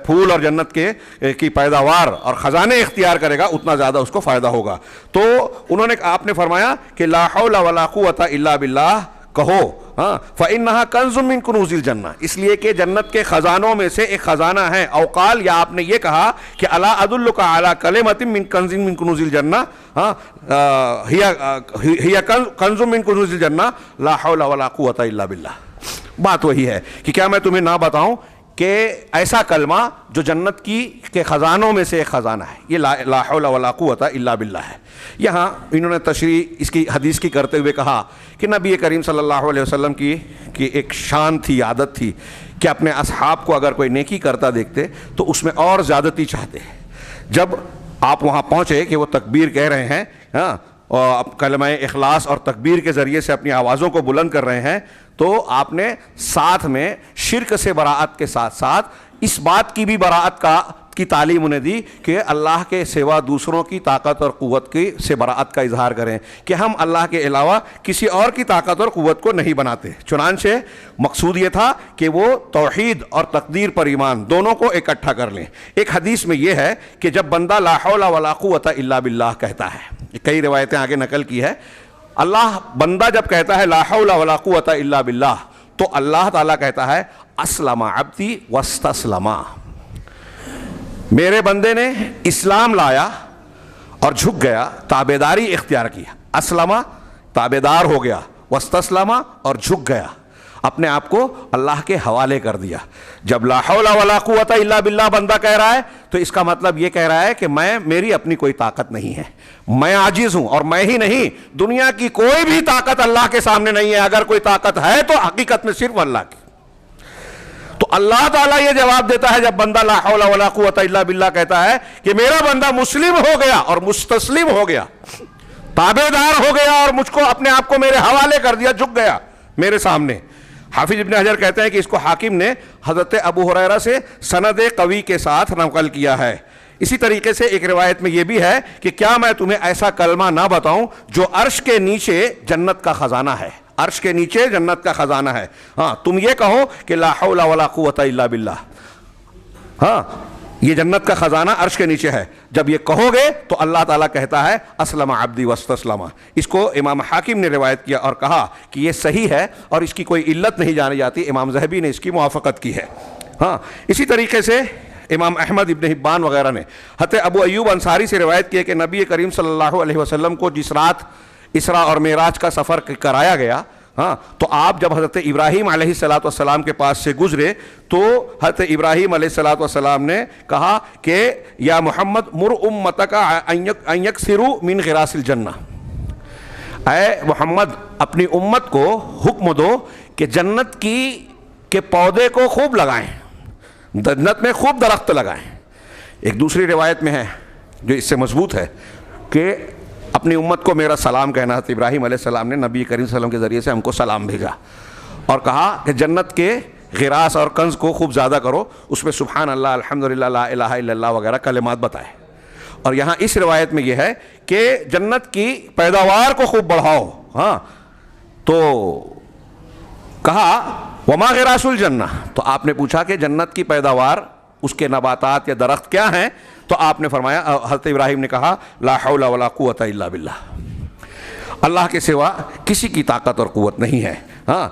پھول اور جنت کے کی پیداوار اور خزانے اختیار کرے گا اتنا زیادہ اس کو فائدہ ہوگا۔ تو انہوں نے آپ نے فرمایا کہ لا حول ولا قوت الا باللہ کہو، ہاں فإنها کنز من کنوز الجنہ، اس لیے کہ جنت کے خزانوں میں سے ایک خزانہ ہے۔ اوقال یا آپ نے یہ کہا کہ الا ادلک علی کلمۃ من کنز من کنوز الجنہ، ہاں ہی کنز من کنوز الجنہ لا حول ولا قوت الا باللہ۔ بات وہی ہے کہ کیا میں تمہیں نہ بتاؤں کہ ایسا کلمہ جو جنت کی کے خزانوں میں سے ایک خزانہ ہے، یہ لا حول ولا قوت الا باللہ ہے۔ یہاں انہوں نے تشریح اس کی حدیث کی کرتے ہوئے کہا کہ نبی کریم صلی اللہ علیہ وسلم کی ایک شان تھی، عادت تھی کہ اپنے اصحاب کو اگر کوئی نیکی کرتا دیکھتے تو اس میں اور زیادتی چاہتے۔ جب آپ وہاں پہنچے کہ وہ تکبیر کہہ رہے ہیں، ہاں اور کلمہ اخلاص اور تکبیر کے ذریعے سے اپنی آوازوں کو بلند کر رہے ہیں، تو آپ نے ساتھ میں شرک سے براعت کے ساتھ ساتھ اس بات کی بھی براعت کی تعلیم انہیں دی کہ اللہ کے سوا دوسروں کی طاقت اور قوت کی سے براعت کا اظہار کریں کہ ہم اللہ کے علاوہ کسی اور کی طاقت اور قوت کو نہیں بناتے۔ چنانچہ مقصود یہ تھا کہ وہ توحید اور تقدیر پر ایمان دونوں کو اکٹھا کر لیں۔ ایک حدیث میں یہ ہے کہ جب بندہ لا حول ولا قوت الا باللہ کہتا ہے، کئی روایتیں آگے نقل کی ہے، اللہ بندہ جب کہتا ہے لا حول ولا قوت الا باللہ تو اللہ تعالیٰ کہتا ہے اسلم عبدی واستسلم، میرے بندے نے اسلام لایا اور جھک گیا، تابعداری اختیار کیا۔ اسلم تابعدار ہو گیا، واستسلم اور جھک گیا، اپنے آپ کو اللہ کے حوالے کر دیا۔ جب لا حول ولا قوت الا باللہ بندہ کہہ رہا ہے تو اس کا مطلب یہ کہہ رہا ہے کہ میری اپنی کوئی طاقت نہیں ہے، میں عاجز ہوں، اور میں ہی نہیں، دنیا کی کوئی بھی طاقت اللہ کے سامنے نہیں ہے۔ اگر کوئی طاقت ہے تو حقیقت میں صرف اللہ کی۔ تو اللہ تعالیٰ یہ جواب دیتا ہے جب بندہ لا حول ولا قوت الا باللہ کہتا ہے کہ میرا بندہ مسلم ہو گیا اور مستسلم ہو گیا، تابعدار ہو گیا اور مجھ کو اپنے آپ کو میرے حوالے کر دیا، جھک گیا میرے سامنے۔ حافظ ابن حجر کہتے ہیں کہ اس کو حاکم نے حضرت ابو ہریرہ سے سند قوی کے ساتھ نقل کیا ہے۔ اسی طریقے سے ایک روایت میں یہ بھی ہے کہ کیا میں تمہیں ایسا کلمہ نہ بتاؤں جو عرش کے نیچے جنت کا خزانہ ہے، عرش کے نیچے جنت کا خزانہ ہے۔ ہاں تم یہ کہو کہ لا حول ولا قوت الا باللہ، ہاں یہ جنت کا خزانہ عرش کے نیچے ہے۔ جب یہ کہو گے تو اللہ تعالیٰ کہتا ہے اسلم عبدی واستسلم۔ اس کو امام حاکم نے روایت کیا اور کہا کہ یہ صحیح ہے اور اس کی کوئی علت نہیں جانی جاتی، امام ذہبی نے اس کی موافقت کی ہے۔ ہاں اسی طریقے سے امام احمد ابن حبان وغیرہ نے حضرت ابو ایوب انصاری سے روایت کی ہے کہ نبی کریم صلی اللہ علیہ وسلم کو جس رات اسراء اور معراج کا سفر کرایا گیا، ہاں تو آپ جب حضرت ابراہیم علیہ السلام کے پاس سے گزرے تو حضرت ابراہیم علیہ السلام نے کہا کہ یا محمد مر امتک ان یکثروا من غراس الجنہ، اے محمد اپنی امت کو حکم دو کہ جنت کے پودے کو خوب لگائیں، جنت میں خوب درخت لگائیں۔ ایک دوسری روایت میں ہے جو اس سے مضبوط ہے کہ اپنی امت کو میرا سلام کہنا۔ حضرت ابراہیم علیہ السلام نے نبی کریم صلی اللہ علیہ وسلم کے ذریعے سے ہم کو سلام بھیجا اور کہا کہ جنت کے غراس اور کنز کو خوب زیادہ کرو، اس میں سبحان اللہ، الحمدللہ، لا الہ الا اللہ وغیرہ کلمات بتائے۔ اور یہاں اس روایت میں یہ ہے کہ جنت کی پیداوار کو خوب بڑھاؤ۔ ہاں تو کہا وما غراس الجنہ، تو آپ نے پوچھا کہ جنت کی پیداوار، اس کے نباتات یا درخت کیا ہیں؟ تو آپ نے فرمایا، حضرت ابراہیم نے کہا لا حول ولا قوت الا باللہ، اللہ کے سوا کسی کی طاقت اور قوت نہیں ہے، ہاں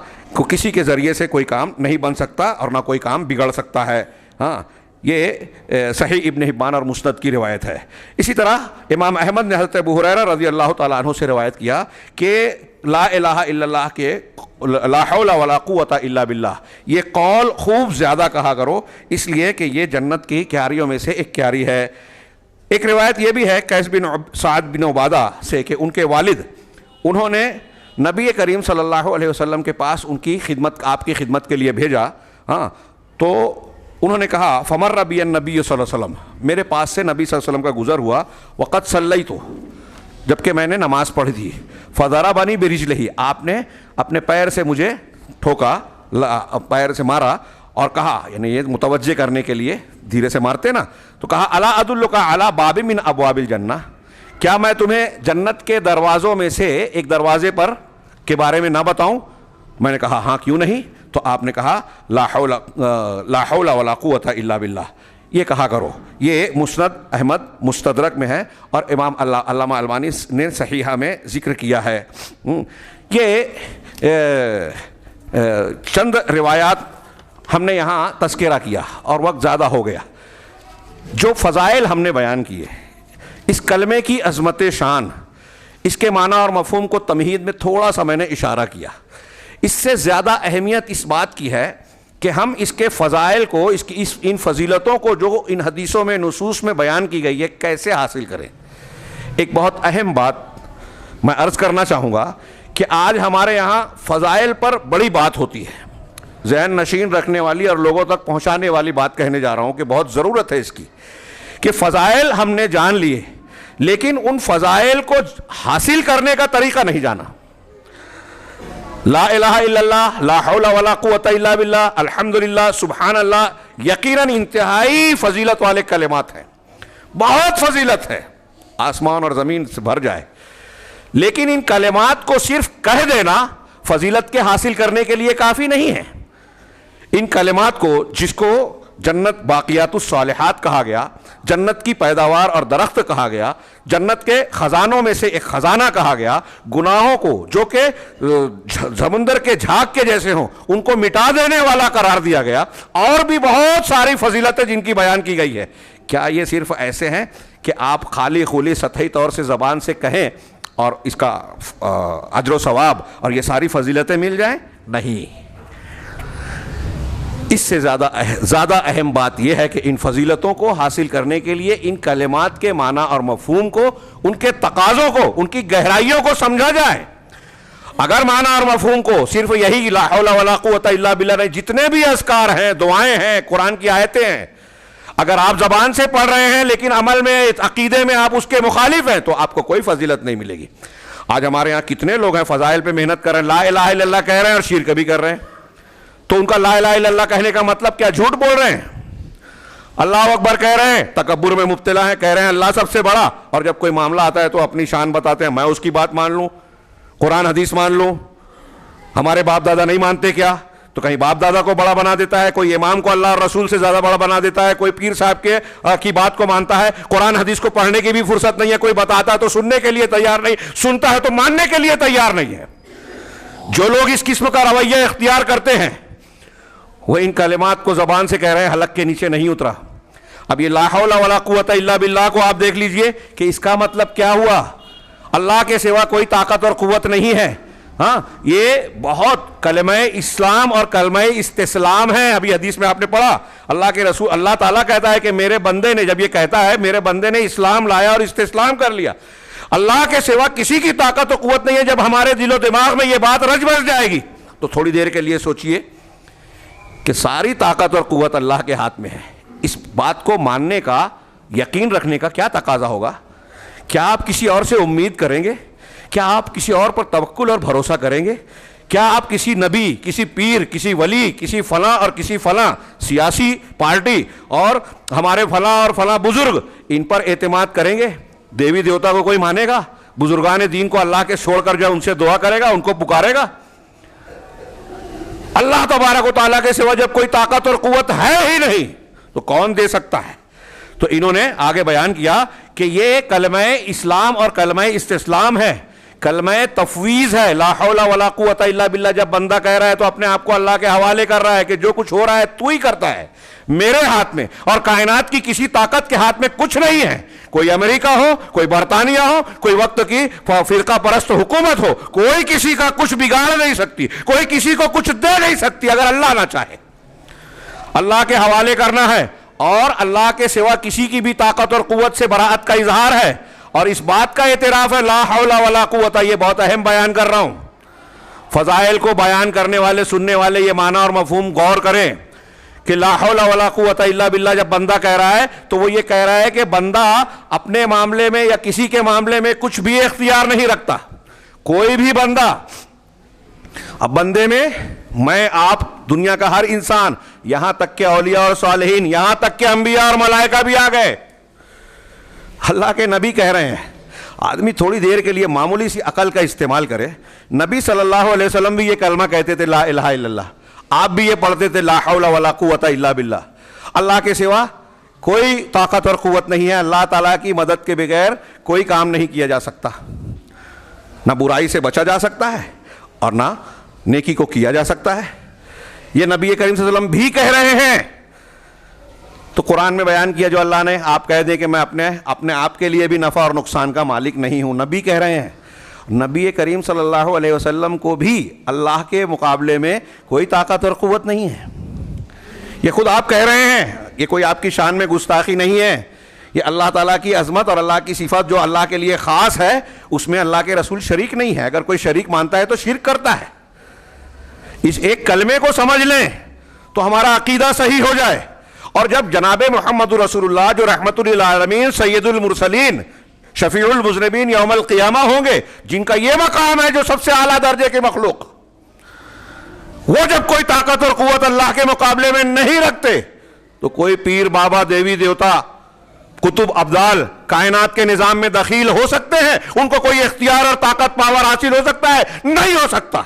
کسی کے ذریعے سے کوئی کام نہیں بن سکتا اور نہ کوئی کام بگڑ سکتا ہے۔ ہاں یہ صحیح ابن حبان اور مسند کی روایت ہے۔ اسی طرح امام احمد نے حضرت ابو ہریرہ رضی اللہ تعالیٰ عنہ سے روایت کیا کہ لا الہ الا اللہ کے لا حول ولا قوت الا باللہ یہ قول خوب زیادہ کہا کرو، اس لیے کہ یہ جنت کی کیاریوں میں سے ایک کیاری ہے۔ ایک روایت یہ بھی ہے قیس بن سعد بن عبادہ سے کہ ان کے والد انہوں نے نبی کریم صلی اللہ علیہ وسلم کے پاس ان کی خدمت، آپ کی خدمت کے لیے بھیجا۔ ہاں تو انہوں نے کہا فمر بی النبی صلی اللہ علیہ وسلم، میرے پاس سے نبی صلی اللہ علیہ وسلم کا گزر ہوا، وقد صلیت، جبکہ میں نے نماز پڑھی تھی، فضربنی برجلہ، آپ نے اپنے پیر سے مجھے ٹھوکا، پیر سے مارا اور کہا، یعنی یہ متوجہ کرنے کے لیے دھیرے سے مارتے نا، تو کہا الا ادلک علی باب من ابواب الجنہ، کیا میں تمہیں جنت کے دروازوں میں سے ایک دروازے پر کے بارے میں نہ بتاؤں؟ میں نے کہا ہاں کیوں نہیں، تو آپ نے کہا لا حول ولا قوت الا باللہ، یہ کہا کرو۔ یہ مسند احمد مستدرک میں ہے اور امام علامہ البانی نے صحیحہ میں ذکر کیا ہے۔ یہ چند روایات ہم نے یہاں تذکرہ کیا اور وقت زیادہ ہو گیا۔ جو فضائل ہم نے بیان کیے، اس کلمے کی عظمت شان، اس کے معنی اور مفہوم کو تمہید میں تھوڑا سا میں نے اشارہ کیا۔ اس سے زیادہ اہمیت اس بات کی ہے کہ ہم اس کے فضائل کو، ان فضیلتوں کو جو ان حدیثوں میں نصوص میں بیان کی گئی ہے، کیسے حاصل کریں۔ ایک بہت اہم بات میں عرض کرنا چاہوں گا کہ آج ہمارے یہاں فضائل پر بڑی بات ہوتی ہے، ذہن نشین رکھنے والی اور لوگوں تک پہنچانے والی بات کہنے جا رہا ہوں کہ بہت ضرورت ہے اس کی، کہ فضائل ہم نے جان لیے لیکن ان فضائل کو حاصل کرنے کا طریقہ نہیں جانا۔ لا الہ الا اللہ، لا حول ولا قوت الا باللہ، الحمدللہ، سبحان اللہ، یقیناً انتہائی فضیلت والے کلمات ہیں، بہت فضیلت ہے، آسمان اور زمین سے بھر جائے، لیکن ان کلمات کو صرف کہہ دینا فضیلت کے حاصل کرنے کے لیے کافی نہیں ہے۔ ان کلمات کو، جس کو جنت باقیات الصالحات کہا گیا، جنت کی پیداوار اور درخت کہا گیا، جنت کے خزانوں میں سے ایک خزانہ کہا گیا، گناہوں کو جو کہ سمندر کے جھاگ کے جیسے ہوں ان کو مٹا دینے والا قرار دیا گیا، اور بھی بہت ساری فضیلتیں جن کی بیان کی گئی ہے۔ کیا یہ صرف ایسے ہیں کہ آپ خالی خولی سطحی طور سے زبان سے کہیں اور اس کا اجر و ثواب اور یہ ساری فضیلتیں مل جائیں؟ نہیں، اس سے زیادہ اہم بات یہ ہے کہ ان فضیلتوں کو حاصل کرنے کے لیے ان کلمات کے معنی اور مفہوم کو، ان کے تقاضوں کو، ان کی گہرائیوں کو سمجھا جائے۔ اگر معنی اور مفہوم کو صرف یہی لا حول ولا قوت الا باللہ نہیں، جتنے بھی اذکار ہیں، دعائیں ہیں، قرآن کی آیتیں ہیں، اگر آپ زبان سے پڑھ رہے ہیں لیکن عمل میں، عقیدے میں آپ اس کے مخالف ہیں تو آپ کو کوئی فضیلت نہیں ملے گی۔ آج ہمارے یہاں کتنے لوگ ہیں فضائل پہ محنت کر رہے ہیں، لا الہ الا اللہ کہہ رہے ہیں اور شرک بھی کر رہے ہیں، تو ان کا لا الہ الا اللہ کہنے کا مطلب کیا؟ جھوٹ بول رہے ہیں۔ اللہ اکبر کہہ رہے ہیں، تکبر میں مبتلا ہیں، کہہ رہے ہیں اللہ سب سے بڑا، اور جب کوئی معاملہ آتا ہے تو اپنی شان بتاتے ہیں، میں اس کی بات مان لوں، قرآن حدیث مان لوں، ہمارے باپ دادا نہیں مانتے کیا؟ تو کہیں باپ دادا کو بڑا بنا دیتا ہے، کوئی امام کو اللہ اور رسول سے زیادہ بڑا بنا دیتا ہے، کوئی پیر صاحب کی بات کو مانتا ہے، قرآن حدیث کو پڑھنے کی بھی فرصت نہیں ہے، کوئی بتاتا ہے تو سننے کے لیے تیار نہیں، سنتا ہے تو ماننے کے لیے تیار نہیں ہے۔ جو لوگ اس قسم کا رویہ اختیار کرتے ہیں وہ ان کلمات کو زبان سے کہہ رہے ہیں، حلق کے نیچے نہیں اترا۔ اب یہ لا حول ولا قوت الا باللہ کو آپ دیکھ لیجئے کہ اس کا مطلب کیا ہوا؟ اللہ کے سوا کوئی طاقت اور قوت نہیں ہے۔ ہاں، یہ بہت کلمہ اسلام اور کلمہ استسلام ہے۔ ابھی حدیث میں آپ نے پڑھا، اللہ کے رسول، اللہ تعالیٰ کہتا ہے کہ میرے بندے نے، جب یہ کہتا ہے میرے بندے نے اسلام لایا اور استسلام کر لیا، اللہ کے سوا کسی کی طاقت و قوت نہیں ہے۔ جب ہمارے دل و دماغ میں یہ بات رچ بس جائے گی تو تھوڑی دیر کے لیے سوچئے کہ ساری طاقت اور قوت اللہ کے ہاتھ میں ہے۔ اس بات کو ماننے کا، یقین رکھنے کا کیا تقاضا ہوگا؟ کیا آپ کسی اور سے امید کریں گے؟ کیا آپ کسی اور پر توکل اور بھروسہ کریں گے؟ کیا آپ کسی نبی، کسی پیر، کسی ولی، کسی فلاں اور کسی فلاں سیاسی پارٹی اور ہمارے فلاں اور فلاں بزرگ، ان پر اعتماد کریں گے؟ دیوی دیوتا کو کوئی مانے گا؟ بزرگان دین کو اللہ کے چھوڑ کر جو ان سے دعا کرے گا، ان کو پکارے گا؟ اللہ تبارک و تعالیٰ کے سوا جب کوئی طاقت اور قوت ہے ہی نہیں تو کون دے سکتا ہے؟ تو انہوں نے آگے بیان کیا کہ یہ کلمہ اسلام اور کلمہ استسلام ہے، کلمہ تفویض ہے۔ لا حول ولا قوت الا باللہ جب بندہ کہہ رہا ہے تو اپنے آپ کو اللہ کے حوالے کر رہا ہے کہ جو کچھ ہو رہا ہے تو ہی کرتا ہے، میرے ہاتھ میں اور کائنات کی کسی طاقت کے ہاتھ میں کچھ نہیں ہے۔ کوئی امریکہ ہو، کوئی برطانیہ ہو، کوئی وقت کی فرقہ پرست حکومت ہو، کوئی کسی کا کچھ بگاڑ نہیں سکتی، کوئی کسی کو کچھ دے نہیں سکتی اگر اللہ نہ چاہے۔ اللہ کے حوالے کرنا ہے، اور اللہ کے سوا کسی کی بھی طاقت اور قوت سے براءت کا اظہار ہے، اور اس بات کا اعتراف ہے لا حول ولا قوت۔ یہ بہت اہم بیان کر رہا ہوں، فضائل کو بیان کرنے والے، سننے والے یہ معنی اور مفہوم غور کریں کہ لا حول ولا قوت الا باللہ جب بندہ کہہ رہا ہے تو وہ یہ کہہ رہا ہے کہ بندہ اپنے معاملے میں یا کسی کے معاملے میں کچھ بھی اختیار نہیں رکھتا، کوئی بھی بندہ۔ اب بندے میں آپ، دنیا کا ہر انسان، یہاں تک کہ اولیاء اور صالحین، یہاں تک کہ انبیاء اور ملائکہ بھی آ گئے، اللہ کے نبی کہہ رہے ہیں۔ آدمی تھوڑی دیر کے لیے معمولی سی عقل کا استعمال کرے، نبی صلی اللہ علیہ وسلم بھی یہ کلمہ کہتے تھے لا الہ الا اللہ، آپ بھی یہ پڑھتے تھے لا حول ولا قوت الا باللہ، اللہ کے سوا کوئی طاقت اور قوت نہیں ہے، اللہ تعالیٰ کی مدد کے بغیر کوئی کام نہیں کیا جا سکتا، نہ برائی سے بچا جا سکتا ہے اور نہ نیکی کو کیا جا سکتا ہے۔ یہ نبی کریم صلی اللہ علیہ وسلم بھی کہہ رہے ہیں، تو قرآن میں بیان کیا جو اللہ نے، آپ کہہ دیں کہ میں اپنے آپ کے لیے بھی نفع اور نقصان کا مالک نہیں ہوں، نبی کہہ رہے ہیں۔ نبی کریم صلی اللہ علیہ وسلم کو بھی اللہ کے مقابلے میں کوئی طاقت اور قوت نہیں ہے، یہ خود آپ کہہ رہے ہیں، یہ کوئی آپ کی شان میں گستاخی نہیں ہے، یہ اللہ تعالیٰ کی عظمت اور اللہ کی صفات جو اللہ کے لیے خاص ہے، اس میں اللہ کے رسول شریک نہیں ہے۔ اگر کوئی شریک مانتا ہے تو شرک کرتا ہے۔ اس ایک کلمے کو سمجھ لیں تو ہمارا عقیدہ صحیح ہو جائے، اور جب جناب محمد رسول اللہ جو رحمت للعالمین سید المرسلین شفیع المذنبین یوم القیامہ ہوں گے، جن کا یہ مقام ہے جو سب سے اعلیٰ درجے کے مخلوق، وہ جب کوئی طاقت اور قوت اللہ کے مقابلے میں نہیں رکھتے تو کوئی پیر بابا دیوی دیوتا کتب ابدال کائنات کے نظام میں دخیل ہو سکتے ہیں؟ ان کو کوئی اختیار اور طاقت پاور حاصل ہو سکتا ہے؟ نہیں ہو سکتا۔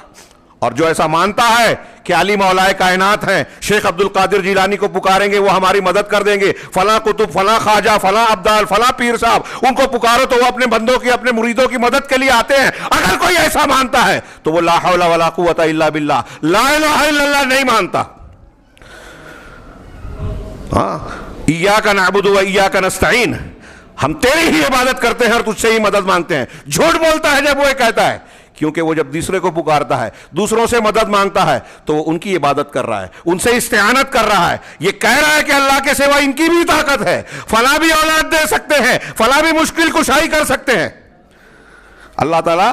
اور جو ایسا مانتا ہے کہ علی مولا کائنات ہیں، شیخ عبد القادر جیلانی کو پکاریں گے وہ ہماری مدد کر دیں گے، فلاں کتب فلاں خواجہ فلاں ابدال فلاں پیر صاحب ان کو پکارو تو وہ اپنے بندوں کی اپنے مریدوں کی مدد کے لیے آتے ہیں، اگر کوئی ایسا مانتا ہے تو وہ لا حول ولا قوت الا باللہ لا الہ الا اللہ نہیں مانتا۔ ہاں، ایاک نعبد و ایاک نستعین، ہم تیری ہی عبادت کرتے ہیں اور تجھ سے ہی مدد مانگتے ہیں۔ جھوٹ بولتا ہے جب وہ کہتا ہے، کیونکہ وہ جب دوسرے کو پکارتا ہے، دوسروں سے مدد مانگتا ہے تو وہ ان کی عبادت کر رہا ہے، ان سے استعانت کر رہا ہے، یہ کہہ رہا ہے کہ اللہ کے سوا ان کی بھی طاقت ہے، فلاں بھی اولاد دے سکتے ہیں، فلاں بھی مشکل کشائی کر سکتے ہیں۔ اللہ تعالیٰ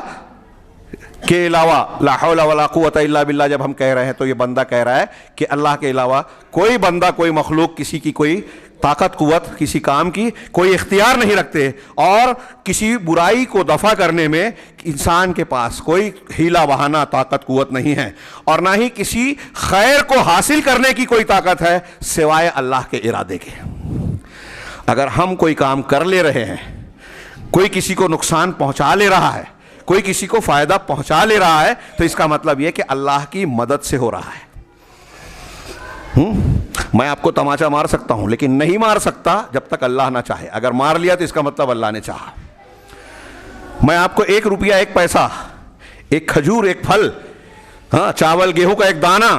کے علاوہ لا حول ولا قوت الا باللہ جب ہم کہہ رہے ہیں تو یہ بندہ کہہ رہا ہے کہ اللہ کے علاوہ کوئی بندہ کوئی مخلوق کسی کی کوئی طاقت قوت کسی کام کی کوئی اختیار نہیں رکھتے، اور کسی برائی کو دفع کرنے میں انسان کے پاس کوئی ہیلا بہانہ طاقت قوت نہیں ہے، اور نہ ہی کسی خیر کو حاصل کرنے کی کوئی طاقت ہے سوائے اللہ کے ارادے کے۔ اگر ہم کوئی کام کر لے رہے ہیں، کوئی کسی کو نقصان پہنچا لے رہا ہے، کوئی کسی کو فائدہ پہنچا لے رہا ہے، تو اس کا مطلب یہ کہ اللہ کی مدد سے ہو رہا ہے۔ میں آپ کو تماچا مار سکتا ہوں لیکن نہیں مار سکتا جب تک اللہ نہ چاہے، اگر مار لیا تو اس کا مطلب اللہ نے چاہا۔ میں آپ کو 1 روپیہ 1 پیسہ، 1 کھجور 1 پھل، چاول گیہوں کا 1 دانہ،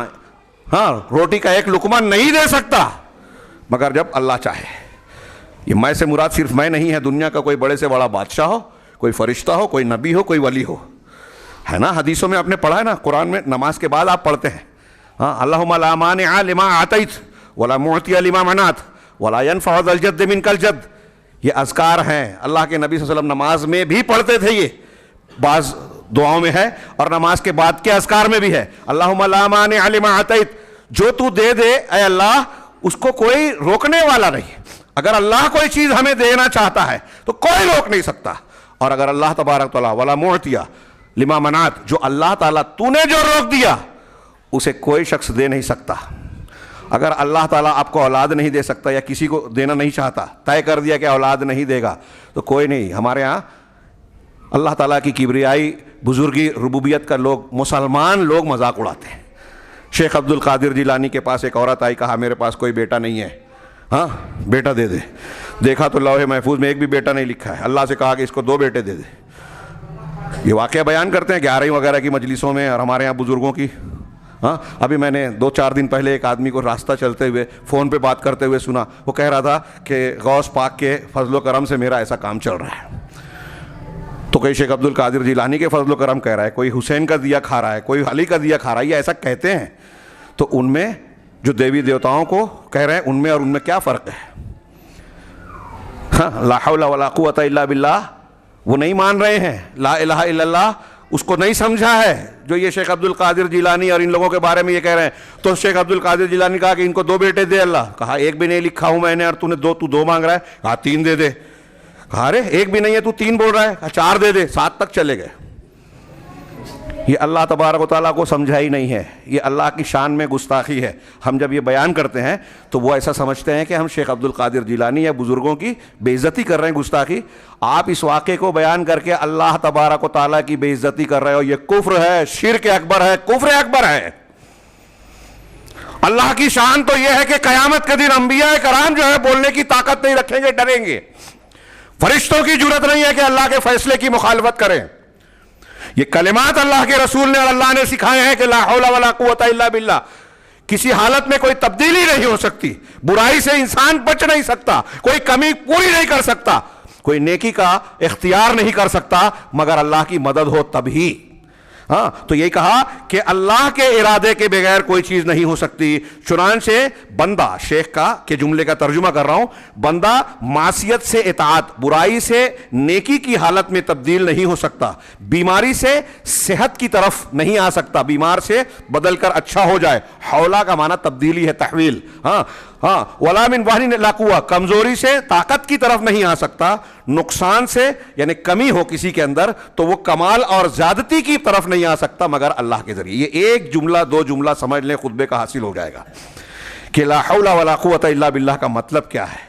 روٹی کا 1 لقمہ نہیں دے سکتا مگر جب اللہ چاہے۔ یہ میں سے مراد صرف میں نہیں ہے، دنیا کا کوئی بڑے سے بڑا بادشاہ ہو، کوئی فرشتہ ہو، کوئی نبی ہو، کوئی ولی ہو، ہے نا؟ حدیثوں میں آپ نے پڑھا ہے نا، قرآن میں نماز کے بعد آپ پڑھتے ہیں اللہم لا مانع لما اعطیت ولا معطی لما منعت ولا ينفع ذا الجد منک الجد، یہ اذکار ہیں، اللہ کے نبی صلی اللہ علیہ وسلم نماز میں بھی پڑھتے تھے، یہ بعض دعاؤں میں ہے اور نماز کے بعد کے اذکار میں بھی ہے۔ اللہم لا مانع لما اعطیت، جو تو دے دے اے اللہ اس کو کوئی روکنے والا نہیں، اگر اللہ کوئی چیز ہمیں دینا چاہتا ہے تو کوئی روک نہیں سکتا، اور اگر اللہ تبارک تعالیٰ ولا معطی لما منعت، جو اللہ تعالیٰ تو نے جو روک دیا اسے کوئی شخص دے نہیں سکتا۔ اگر اللہ تعالیٰ آپ کو اولاد نہیں دے سکتا یا کسی کو دینا نہیں چاہتا، طے کر دیا کہ اولاد نہیں دے گا تو کوئی نہیں۔ ہمارے ہاں اللہ تعالیٰ کی کبریائی بزرگی ربوبیت کا لوگ مسلمان لوگ مذاق اڑاتے ہیں۔ شیخ عبد القادر جیلانی کے پاس ایک عورت آئی، کہا میرے پاس کوئی بیٹا نہیں ہے، بیٹا دے دے۔ دیکھا تو لوح محفوظ میں ایک بھی بیٹا نہیں لکھا ہے، اللہ سے کہا کہ اس کو 2 بیٹے دے دے۔ یہ واقعہ بیان کرتے ہیں 11ویں وغیرہ کی مجلسوں میں اور ہمارے ہاں بزرگوں کی۔ ابھی میں نے 2-4 دن پہلے ایک آدمی کو راستہ چلتے ہوئے فون پہ بات کرتے ہوئے سنا، وہ کہہ رہا تھا کہ غوث پاک کے فضل و کرم سے میرا ایسا کام چل رہا ہے۔ تو کوئی شیخ عبد القادر جیلانی کے فضل و کرم کہہ رہا ہے، کوئی حسین کا دیا کھا رہا ہے، کوئی علی کا دیا کھا رہا ہے، یہ ایسا کہتے ہیں۔ تو ان میں جو دیوی دیوتاؤں کو کہہ رہے ہیں ان میں اور ان میں کیا فرق ہے؟ لا حول ولا قوت الا باللہ وہ نہیں مان رہے ہیں، لا الہ الا اللہ اس کو نہیں سمجھا ہے، جو یہ شیخ عبد القادر جیلانی اور ان لوگوں کے بارے میں یہ کہہ رہے ہیں۔ تو شیخ عبد القادر جیلانی کہا کہ ان کو 2 بیٹے دے اللہ، کہا 1 بھی نہیں لکھا ہوں میں نے، اور تو 2 مانگ رہا ہے، کہا 3 دے دے، کہا ارے 1 بھی نہیں ہے تو 3 بول رہا ہے، کہا 4 دے دے، 7 تک چلے گئے۔ یہ اللہ تبارک و تعالیٰ کو سمجھا ہی نہیں ہے، یہ اللہ کی شان میں گستاخی ہے۔ ہم جب یہ بیان کرتے ہیں تو وہ ایسا سمجھتے ہیں کہ ہم شیخ عبد القادر جیلانی یا بزرگوں کی بے عزتی کر رہے ہیں، گستاخی۔ آپ اس واقعے کو بیان کر کے اللہ تبارک و تعالیٰ کی بے عزتی کر رہے ہو، یہ کفر ہے، شرک اکبر ہے، کفر اکبر ہے۔ اللہ کی شان تو یہ ہے کہ قیامت کے دن انبیاء کرام جو ہے بولنے کی طاقت نہیں رکھیں گے، ڈریں گے۔ فرشتوں کی جرات نہیں ہے کہ اللہ کے فیصلے کی مخالفت کریں۔ یہ کلمات اللہ کے رسول نے اور اللہ نے سکھائے ہیں کہ لا حول ولا قوت الا باللہ، کسی حالت میں کوئی تبدیلی نہیں ہو سکتی، برائی سے انسان بچ نہیں سکتا، کوئی کمی پوری نہیں کر سکتا، کوئی نیکی کا اختیار نہیں کر سکتا مگر اللہ کی مدد ہو تبھی۔ ہاں تو یہ کہا کہ اللہ کے ارادے کے بغیر کوئی چیز نہیں ہو سکتی۔ چنانچہ بندہ، شیخ کا کہ جملے کا ترجمہ کر رہا ہوں، بندہ معصیت سے اطاعت، برائی سے نیکی کی حالت میں تبدیل نہیں ہو سکتا، بیماری سے صحت کی طرف نہیں آ سکتا، بیمار سے بدل کر اچھا ہو جائے۔ حولا کا معنی تبدیلی ہے، تحویل۔ ولا من وہن لا قوہ، کمزوری سے طاقت کی طرف نہیں آ سکتا، نقصان سے یعنی کمی ہو کسی کے اندر تو وہ کمال اور زیادتی کی طرف نہیں آ سکتا مگر اللہ کے ذریعے۔ یہ ایک جملہ دو جملہ سمجھ لیں، خطبے کا حاصل ہو جائے گا کہ لا حول ولا قوت الا باللہ کا مطلب کیا ہے۔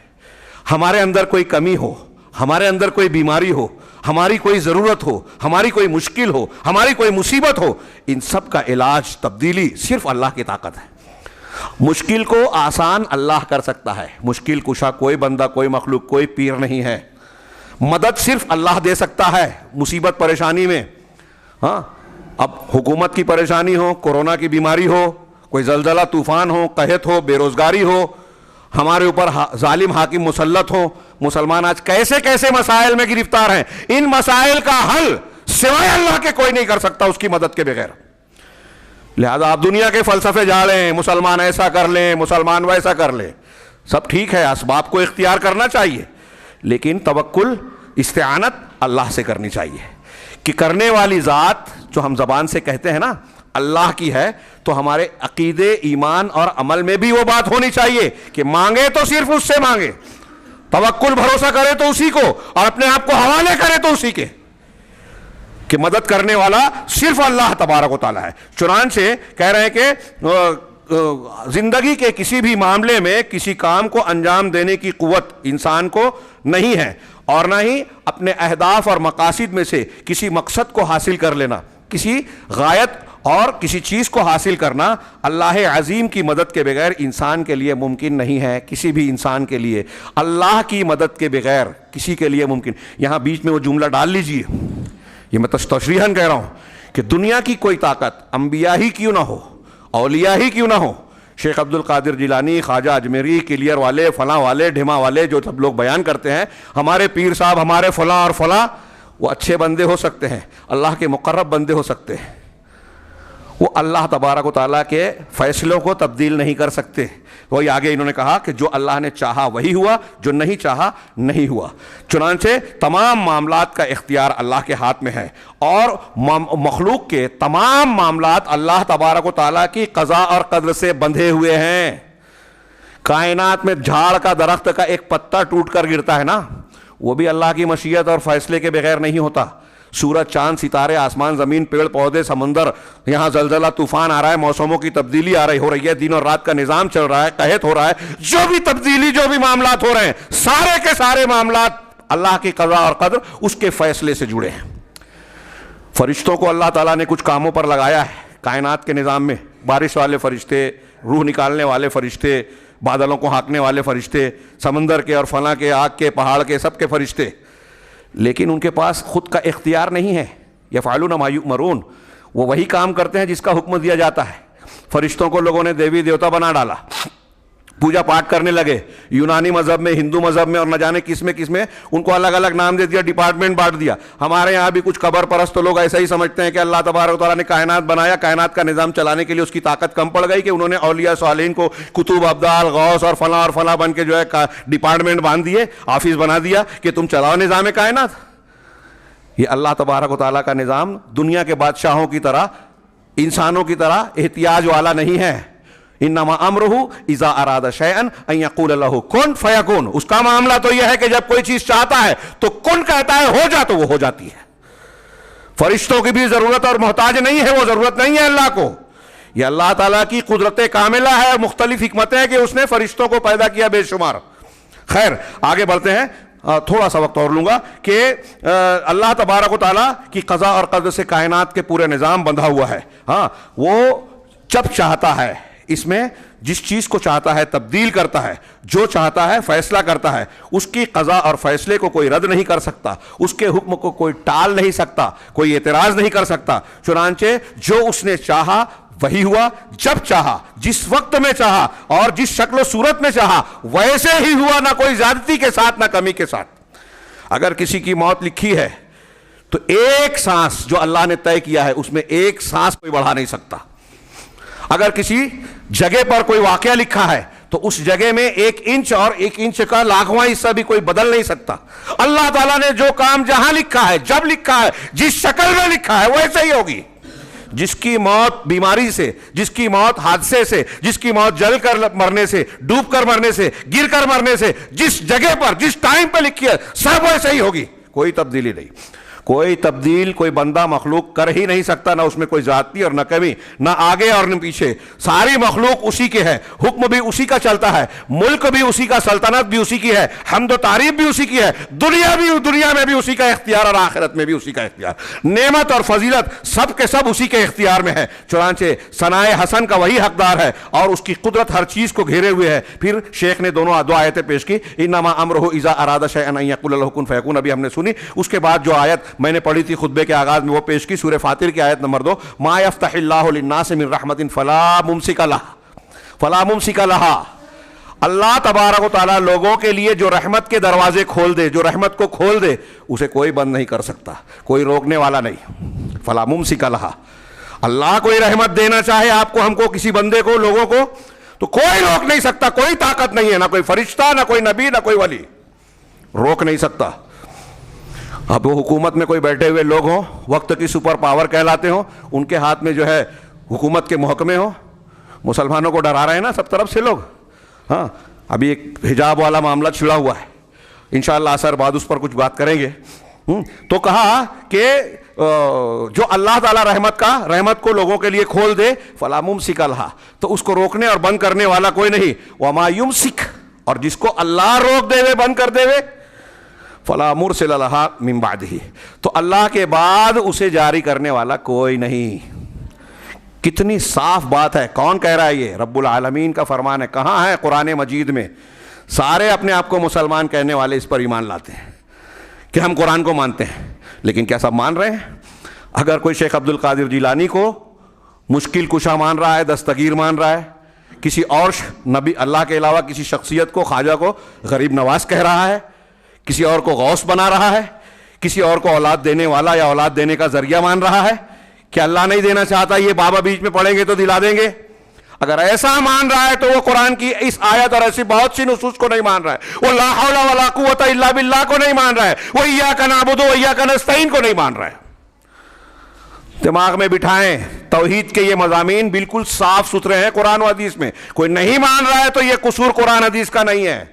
ہمارے اندر کوئی کمی ہو، ہمارے اندر کوئی بیماری ہو، ہماری کوئی ضرورت ہو، ہماری کوئی مشکل ہو، ہماری کوئی مصیبت ہو، ان سب کا علاج، تبدیلی صرف اللہ کی طاقت ہے۔ مشکل کو آسان اللہ کر سکتا ہے، مشکل کشا کوئی بندہ، کوئی مخلوق، کوئی پیر نہیں ہے۔ مدد صرف اللہ دے سکتا ہے مصیبت پریشانی میں۔ ہاں اب حکومت کی پریشانی ہو، کورونا کی بیماری ہو، کوئی زلزلہ طوفان ہو، قحط ہو، بے روزگاری ہو، ہمارے اوپر ظالم حاکم مسلط ہو، مسلمان آج کیسے کیسے مسائل میں گرفتار ہیں، ان مسائل کا حل سوائے اللہ کے کوئی نہیں کر سکتا اس کی مدد کے بغیر۔ لہذا آپ دنیا کے فلسفے جھاڑیں، مسلمان ایسا کر لیں، مسلمان ویسا کر لیں، سب ٹھیک ہے، اسباب کو اختیار کرنا چاہیے، لیکن توکل، استعانت اللہ سے کرنی چاہیے کہ کرنے والی ذات جو ہم زبان سے کہتے ہیں نا اللہ کی ہے، تو ہمارے عقیدے، ایمان اور عمل میں بھی وہ بات ہونی چاہیے کہ مانگے تو صرف اس سے مانگے، توکل بھروسہ کرے تو اسی کو، اور اپنے آپ کو حوالے کرے تو اسی کے، کہ مدد کرنے والا صرف اللہ تبارک و تعالیٰ ہے۔ چنانچہ کہہ رہے ہیں کہ زندگی کے کسی بھی معاملے میں کسی کام کو انجام دینے کی قوت انسان کو نہیں ہے، اور نہ ہی اپنے اہداف اور مقاصد میں سے کسی مقصد کو حاصل کر لینا، کسی غایت اور کسی چیز کو حاصل کرنا اللہ عظیم کی مدد کے بغیر انسان کے لیے ممکن نہیں ہے۔ کسی بھی انسان کے لیے اللہ کی مدد کے بغیر کسی کے لیے ممکن۔ یہاں بیچ میں وہ جملہ ڈال لیجئے، یہ میں تشریحاً کہہ رہا ہوں کہ دنیا کی کوئی طاقت انبیاء ہی کیوں نہ ہو، اولیاء ہی کیوں نہ ہو، شیخ عبد القادر جیلانی، خواجہ اجمیری، کلیئر والے، فلاں والے، ڈھما والے، جو سب لوگ بیان کرتے ہیں، ہمارے پیر صاحب، ہمارے فلاں اور فلاں، وہ اچھے بندے ہو سکتے ہیں، اللہ کے مقرب بندے ہو سکتے ہیں، وہ اللہ تبارک و تعالیٰ کے فیصلوں کو تبدیل نہیں کر سکتے۔ وہی آگے انہوں نے کہا کہ جو اللہ نے چاہا وہی ہوا، جو نہیں چاہا نہیں ہوا۔ چنانچہ تمام معاملات کا اختیار اللہ کے ہاتھ میں ہے، اور مخلوق کے تمام معاملات اللہ تبارک و تعالیٰ کی قضاء اور قدر سے بندھے ہوئے ہیں۔ کائنات میں جھاڑ کا، درخت کا ایک پتا ٹوٹ کر گرتا ہے نا، وہ بھی اللہ کی مشیت اور فیصلے کے بغیر نہیں ہوتا۔ سورج، چاند، ستارے، آسمان، زمین، پیڑ پودے، سمندر، یہاں زلزلہ طوفان آ رہا ہے، موسموں کی تبدیلی ہو رہی ہے، دن اور رات کا نظام چل رہا ہے، قحط ہو رہا ہے، جو بھی تبدیلی، جو بھی معاملات ہو رہے ہیں، سارے کے سارے معاملات اللہ کی قضاء اور قدر، اس کے فیصلے سے جڑے ہیں۔ فرشتوں کو اللہ تعالیٰ نے کچھ کاموں پر لگایا ہے کائنات کے نظام میں، بارش والے فرشتے، روح نکالنے والے فرشتے، بادلوں کو ہانکنے والے فرشتے، سمندر کے اور فلاں کے، آگ کے، پہاڑ کے، سب کے فرشتے، لیکن ان کے پاس خود کا اختیار نہیں ہے۔ یفعلون ما یؤمرون، وہ وہی کام کرتے ہیں جس کا حکم دیا جاتا ہے۔ فرشتوں کو لوگوں نے دیوی دیوتا بنا ڈالا، پوجا پاٹ کرنے لگے، یونانی مذہب میں، ہندو مذہب میں، اور نہ جانے کس میں ان کو الگ الگ نام دے دیا، ڈپارٹمنٹ بانٹ دیا۔ ہمارے یہاں بھی کچھ قبر پرست لوگ ایسا ہی سمجھتے ہیں کہ اللہ تبارک و تعالیٰ نے کائنات بنایا، کائنات کا نظام چلانے کے لیے اس کی طاقت کم پڑ گئی کہ انہوں نے اولیاء صالحین کو کتب، ابدال، غوث اور فلاں بن کے جو ہے ڈپارٹمنٹ باندھ دیے، آفس بنا دیا کہ تم چلاؤ نظام کائنات۔ یہ اللہ تبارک و تعالیٰ کا نظام دنیا کے بادشاہوں کی طرح، انسانوں کی طرح احتیاج والا نہیں ہے۔ انما امرہ اذا اراد شیئا ان یقول له کن فیکون، اس کا معاملہ تو یہ ہے کہ جب کوئی چیز چاہتا ہے تو کن کہتا ہے، ہو جا تو وہ ہو جاتی ہے۔ فرشتوں کی بھی ضرورت اور محتاج نہیں ہے، وہ ضرورت نہیں ہے اللہ کو۔ یہ اللہ تعالیٰ کی قدرت کاملہ ہے، مختلف حکمتیں ہیں کہ اس نے فرشتوں کو پیدا کیا بے شمار۔ خیر آگے بڑھتے ہیں، تھوڑا سا وقت اور لوں گا کہ اللہ تبارک و تعالیٰ کی قضاء اور قدر سے کائنات کے پورے نظام بندھا ہوا ہے۔ ہاں وہ جب چاہتا ہے، اس میں جس چیز کو چاہتا ہے تبدیل کرتا ہے، جو چاہتا ہے فیصلہ کرتا ہے، اس کی قضا اور فیصلے کو کوئی رد نہیں کر سکتا، اس کے حکم کو کوئی ٹال نہیں سکتا، کوئی اعتراض نہیں کر سکتا۔ چنانچہ جو اس نے چاہا وہی ہوا، جب چاہا، جس وقت میں چاہا اور جس شکل و صورت میں چاہا ویسے ہی ہوا، نہ کوئی زیادتی کے ساتھ نہ کمی کے ساتھ۔ اگر کسی کی موت لکھی ہے تو ایک سانس جو اللہ نے طے کیا ہے اس میں ایک سانس کوئی بڑھا نہیں سکتا۔ اگر کسی جگہ پر کوئی واقعہ لکھا ہے تو اس جگہ میں 1 انچ اور 1 انچ کا لاکھواں حصہ بھی کوئی بدل نہیں سکتا۔ اللہ تعالیٰ نے جو کام جہاں لکھا ہے، جب لکھا ہے، جس شکل میں لکھا ہے ویسے ہی ہوگی۔ جس کی موت بیماری سے، جس کی موت حادثے سے، جس کی موت جل کر مرنے سے، ڈوب کر مرنے سے، گر کر مرنے سے، جس جگہ پر جس ٹائم پہ لکھی ہے سب ویسے ہی ہوگی، کوئی تبدیلی نہیں۔ کوئی تبدیل کوئی بندہ مخلوق کر ہی نہیں سکتا، نہ اس میں کوئی ذاتی اور نہ کمی، نہ آگے اور نہ پیچھے۔ ساری مخلوق اسی کے ہے، حکم بھی اسی کا چلتا ہے، ملک بھی اسی کا، سلطنت بھی اسی کی ہے، حمد و تعریف بھی اسی کی ہے، دنیا میں بھی اسی کا اختیار اور آخرت میں بھی اسی کا اختیار، نعمت اور فضیلت سب کے سب اسی کے اختیار میں ہے۔ چنانچہ ثنائے حسن کا وہی حقدار ہے اور اس کی قدرت ہر چیز کو گھیرے ہوئے ہے۔ پھر شیخ نے دو آیتیں پیش کی، انما امرہ اذا اراد شیئا ان یقول له کن فیکون، ابھی ہم نے سنی۔ اس کے بعد جو آیت میں نے پڑھی تھی خطبے کے آغاز میں وہ پیش کی، سورہ فاطر کی آیت نمبر 2، ما یفتح اللہ للناس من رحمت فلا ممسک لہا۔ اللہ تبارک و تعالیٰ لوگوں کے لیے جو رحمت کے دروازے کھول دے، جو رحمت کو کھول دے، اسے کوئی بند نہیں کر سکتا، کوئی روکنے والا نہیں۔ فلا ممسک لہا، اللہ کوئی رحمت دینا چاہے آپ کو، ہم کو، کسی بندے کو، لوگوں کو، تو کوئی روک نہیں سکتا، کوئی طاقت نہیں ہے، نہ کوئی فرشتہ، نہ کوئی نبی، نہ کوئی ولی روک نہیں سکتا۔ اب وہ حکومت میں کوئی بیٹھے ہوئے لوگ ہوں، وقت کی سپر پاور کہلاتے ہوں، ان کے ہاتھ میں جو ہے حکومت کے محکمے ہوں، مسلمانوں کو ڈرا رہے ہیں نا سب طرف سے لوگ۔ ہاں، ابھی ایک حجاب والا معاملہ چھڑا ہوا ہے، انشاءاللہ اثر بعد اس پر کچھ بات کریں گے۔ تو کہا کہ جو اللہ تعالیٰ رحمت کو لوگوں کے لیے کھول دے، فلا ممسک لہا، تو اس کو روکنے اور بند کرنے والا کوئی نہیں۔ وما یمسک، اور جس کو اللہ روک دے وے، بند کر دے وے، فلا مرسل لہا من بعدہ، تو اللہ کے بعد اسے جاری کرنے والا کوئی نہیں۔ کتنی صاف بات ہے، کون کہہ رہا ہے یہ؟ رب العالمین کا فرمان ہے۔ کہاں ہے قرآن مجید میں؟ سارے اپنے آپ کو مسلمان کہنے والے اس پر ایمان لاتے ہیں کہ ہم قرآن کو مانتے ہیں، لیکن کیا سب مان رہے ہیں؟ اگر کوئی شیخ عبد القادر جیلانی کو مشکل کشا مان رہا ہے، دستگیر مان رہا ہے، کسی اور نبی اللہ کے علاوہ کسی شخصیت کو، خواجہ کو غریب نواز کہہ رہا ہے، کسی اور کو غوث بنا رہا ہے، کسی اور کو اولاد دینے والا یا اولاد دینے کا ذریعہ مان رہا ہے، کہ اللہ نہیں دینا چاہتا، یہ بابا بیچ میں پڑیں گے تو دلا دیں گے، اگر ایسا مان رہا ہے تو وہ قرآن کی اس آیت اور ایسی بہت سی نصوص کو نہیں مان رہا ہے، وہ لا حول ولا قوت الا باللہ کو نہیں مان رہا ہے، وہ ایاک نعبد و ایاک نستعین کو نہیں مان رہا ہے۔ دماغ میں بٹھائیں، توحید کے یہ مضامین بالکل صاف ستھرے ہیں قرآن و حدیث میں، کوئی نہیں مان رہا ہے تو یہ قصور قرآن حدیث کا نہیں ہے۔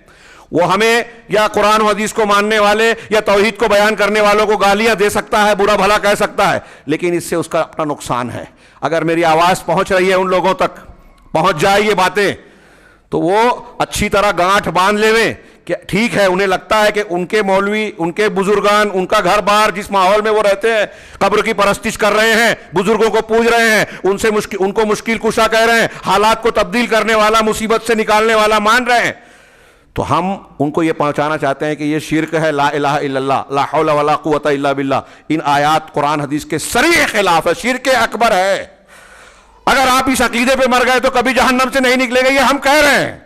وہ ہمیں یا قرآن و حدیث کو ماننے والے یا توحید کو بیان کرنے والوں کو گالیاں دے سکتا ہے، برا بھلا کہہ سکتا ہے، لیکن اس سے اس کا اپنا نقصان ہے۔ اگر میری آواز پہنچ رہی ہے ان لوگوں تک، پہنچ جائے یہ باتیں، تو وہ اچھی طرح گانٹھ باندھ لیں کہ ٹھیک ہے، انہیں لگتا ہے کہ ان کے مولوی، ان کے بزرگان، ان کا گھر بار جس ماحول میں وہ رہتے ہیں، قبر کی پرستش کر رہے ہیں، بزرگوں کو پوج رہے ہیں، ان کو مشکل کشا کہہ رہے ہیں، حالات کو تبدیل کرنے والا، مصیبت سے نکالنے والا مان رہے ہیں، تو ہم ان کو یہ پہنچانا چاہتے ہیں کہ یہ شرک ہے، لا الہ الا اللہ، لا حول ولا قوت الا باللہ، ان آیات قرآن حدیث کے صریح خلاف ہے، شرک اکبر ہے۔ اگر آپ اس عقیدے پہ مر گئے تو کبھی جہنم سے نہیں نکلے گے، یہ ہم کہہ رہے ہیں۔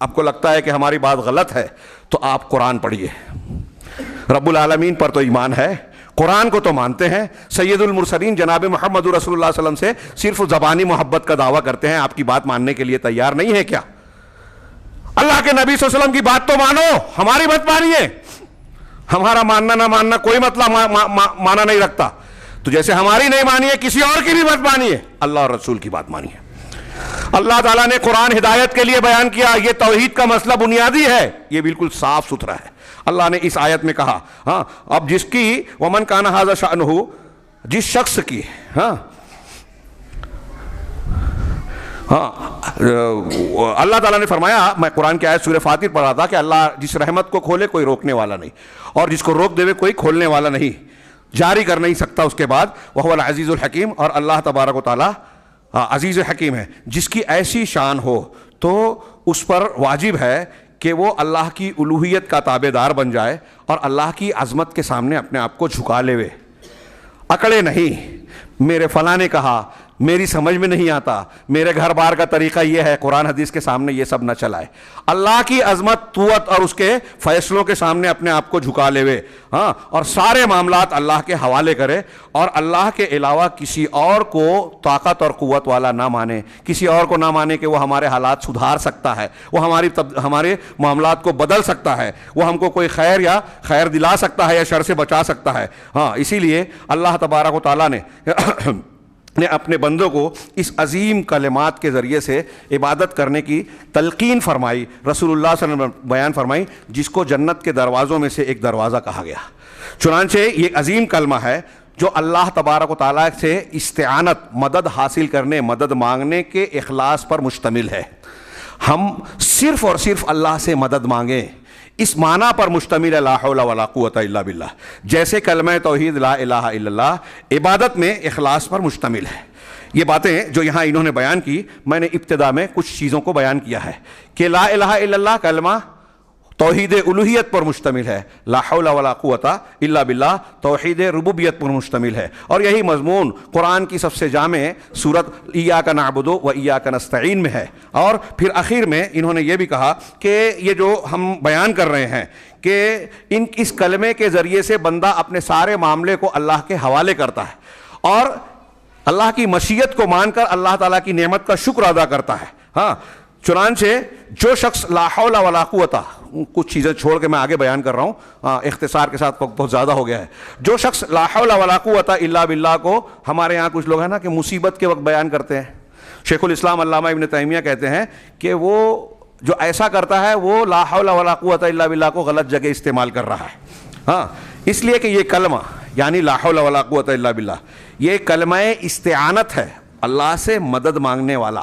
آپ کو لگتا ہے کہ ہماری بات غلط ہے تو آپ قرآن پڑھیے، رب العالمین پر تو ایمان ہے، قرآن کو تو مانتے ہیں، سید المرسلین جناب محمد رسول اللہ صلی اللہ علیہ وسلم سے صرف زبانی محبت کا دعویٰ کرتے ہیں، آپ کی بات ماننے کے لیے تیار نہیں ہے کیا؟ اللہ کے نبی صلی اللہ علیہ وسلم کی بات تو مانو، ہماری مت مانیے۔ ہمارا ماننا نہ ماننا کوئی مطلب مانا نہیں رکھتا، تو جیسے ہماری نہیں مانیے کسی اور کی بھی مت مانیے، اللہ اور رسول کی بات مانیے۔ اللہ تعالیٰ نے قرآن ہدایت کے لیے بیان کیا، یہ توحید کا مسئلہ بنیادی ہے، یہ بالکل صاف ستھرا ہے۔ اللہ نے اس آیت میں کہا، ہاں، اب جس کی ومن کان ھذا شأنہ، جس شخص کی، ہاں اللہ تعالیٰ نے فرمایا، میں قرآن کی آیت سورہ فاطر پڑھ رہا تھا کہ اللہ جس رحمت کو کھولے کوئی روکنے والا نہیں، اور جس کو روک دے کوئی کھولنے والا نہیں، جاری کر نہیں سکتا اس کے بعد۔ وہو العزیز الحکیم، اور اللہ تبارک و تعالیٰ عزیز حکیم ہے، جس کی ایسی شان ہو تو اس پر واجب ہے کہ وہ اللہ کی الوہیت کا تابع دار بن جائے اور اللہ کی عظمت کے سامنے اپنے آپ کو جھکا لے، اکڑے نہیں میرے فلاں نے کہا، میری سمجھ میں نہیں آتا، میرے گھر بار کا طریقہ یہ ہے، قرآن حدیث کے سامنے یہ سب نہ چلائے، اللہ کی عظمت قوت اور اس کے فیصلوں کے سامنے اپنے آپ کو جھکا لے، ہاں، اور سارے معاملات اللہ کے حوالے کرے اور اللہ کے علاوہ کسی اور کو طاقت اور قوت والا نہ مانے، کسی اور کو نہ مانے کہ وہ ہمارے حالات سدھار سکتا ہے، وہ ہمارے معاملات کو بدل سکتا ہے، وہ ہم کو کوئی خیر دلا سکتا ہے یا شر سے بچا سکتا ہے۔ ہاں، اسی لیے اللہ تبارک و تعالیٰ نے اپنے بندوں کو اس عظیم کلمات کے ذریعے سے عبادت کرنے کی تلقین فرمائی، رسول اللہ صلی اللہ علیہ وسلم بیان فرمائی، جس کو جنت کے دروازوں میں سے ایک دروازہ کہا گیا۔ چنانچہ یہ عظیم کلمہ ہے جو اللہ تبارک و تعالیٰ سے استعانت، مدد حاصل کرنے، مدد مانگنے کے اخلاص پر مشتمل ہے۔ ہم صرف اور صرف اللہ سے مدد مانگیں، اس معنی پر مشتمل ہے لا حول ولا قوت الا باللہ، جیسے کلمہ توحید لا الہ الا اللہ عبادت میں اخلاص پر مشتمل ہے۔ یہ باتیں جو یہاں انہوں نے بیان کی، میں نے ابتدا میں کچھ چیزوں کو بیان کیا ہے کہ لا الہ الا اللہ کلمہ توحید الوہیت پر مشتمل ہے، لا حول ولا قوت الا باللہ توحید ربوبیت پر مشتمل ہے، اور یہی مضمون قرآن کی سب سے جامع سورت ایاک نعبد و ایاک نستعین میں ہے۔ اور پھر آخر میں انہوں نے یہ بھی کہا کہ یہ جو ہم بیان کر رہے ہیں کہ اس کلمے کے ذریعے سے بندہ اپنے سارے معاملے کو اللہ کے حوالے کرتا ہے اور اللہ کی مشیت کو مان کر اللہ تعالیٰ کی نعمت کا شکر ادا کرتا ہے۔ ہاں، چنانچہ جو شخص لا حول ولا قوت، کچھ چیزیں چھوڑ کے میں آگے بیان کر رہا ہوں، اختصار کے ساتھ بہت زیادہ ہو گیا ہے، جو شخص لا حول ولا قوت الا باللہ کو ہمارے یہاں کچھ لوگ ہیں نا کہ مصیبت کے وقت بیان کرتے ہیں، شیخ الاسلام علامہ ابن تیمیہ کہتے ہیں کہ وہ جو ایسا کرتا ہے وہ لا حول ولا قوت الا باللہ کو غلط جگہ استعمال کر رہا ہے۔ ہاں، اس لیے کہ یہ کلمہ یعنی لا حول ولا قوت الا باللہ یہ کلمہ استعانت ہے، اللہ سے مدد مانگنے والا،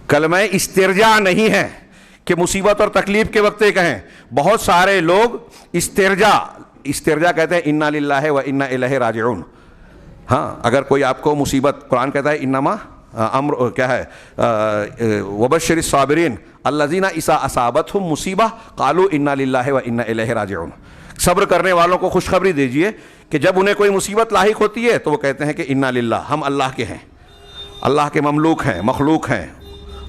کلمہ استرجاع نہیں ہے کہ مصیبت اور تکلیف کے وقت یہ کہیں۔ بہت سارے لوگ استرجاع کہتے ہیں انا للہ و انا الیہ راجعون۔ ہاں، اگر کوئی آپ کو مصیبت، قرآن کہتا ہے انما امر کیا ہے وبشر الصابرین الذین اذا اصابتہم مصیبہ قالوا انا للہ و انا الیہ راجعون، صبر کرنے والوں کو خوشخبری دیجئے کہ جب انہیں کوئی مصیبت لاحق ہوتی ہے تو وہ کہتے ہیں کہ انا للہ، ہم اللہ کے ہیں، اللہ کے مملوک ہیں، مخلوق ہیں،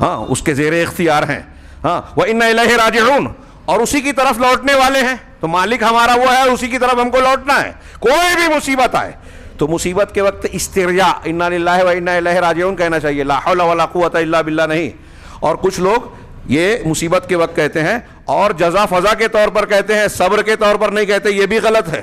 ہاں، اس کے زیر اختیار ہیں، ہاں، وَإِنَّ إِلَيْهِ رَاجِعُونَ، اور اسی کی طرف لوٹنے والے ہیں، تو مالک ہمارا وہ ہے، اسی کی طرف ہم کو لوٹنا ہے۔ کوئی بھی مصیبت آئے تو مصیبت کے وقت استرجاع اِنَّا لِلَّهِ وَإِنَّا إِلَيْهِ رَاجِعُونَ کہنا چاہیے، لا حول ولا قوت الا باللہ نہیں۔ اور کچھ لوگ یہ مصیبت کے وقت کہتے ہیں اور جزا فضا کے طور پر کہتے ہیں، صبر کے طور پر نہیں کہتے، یہ بھی غلط ہے۔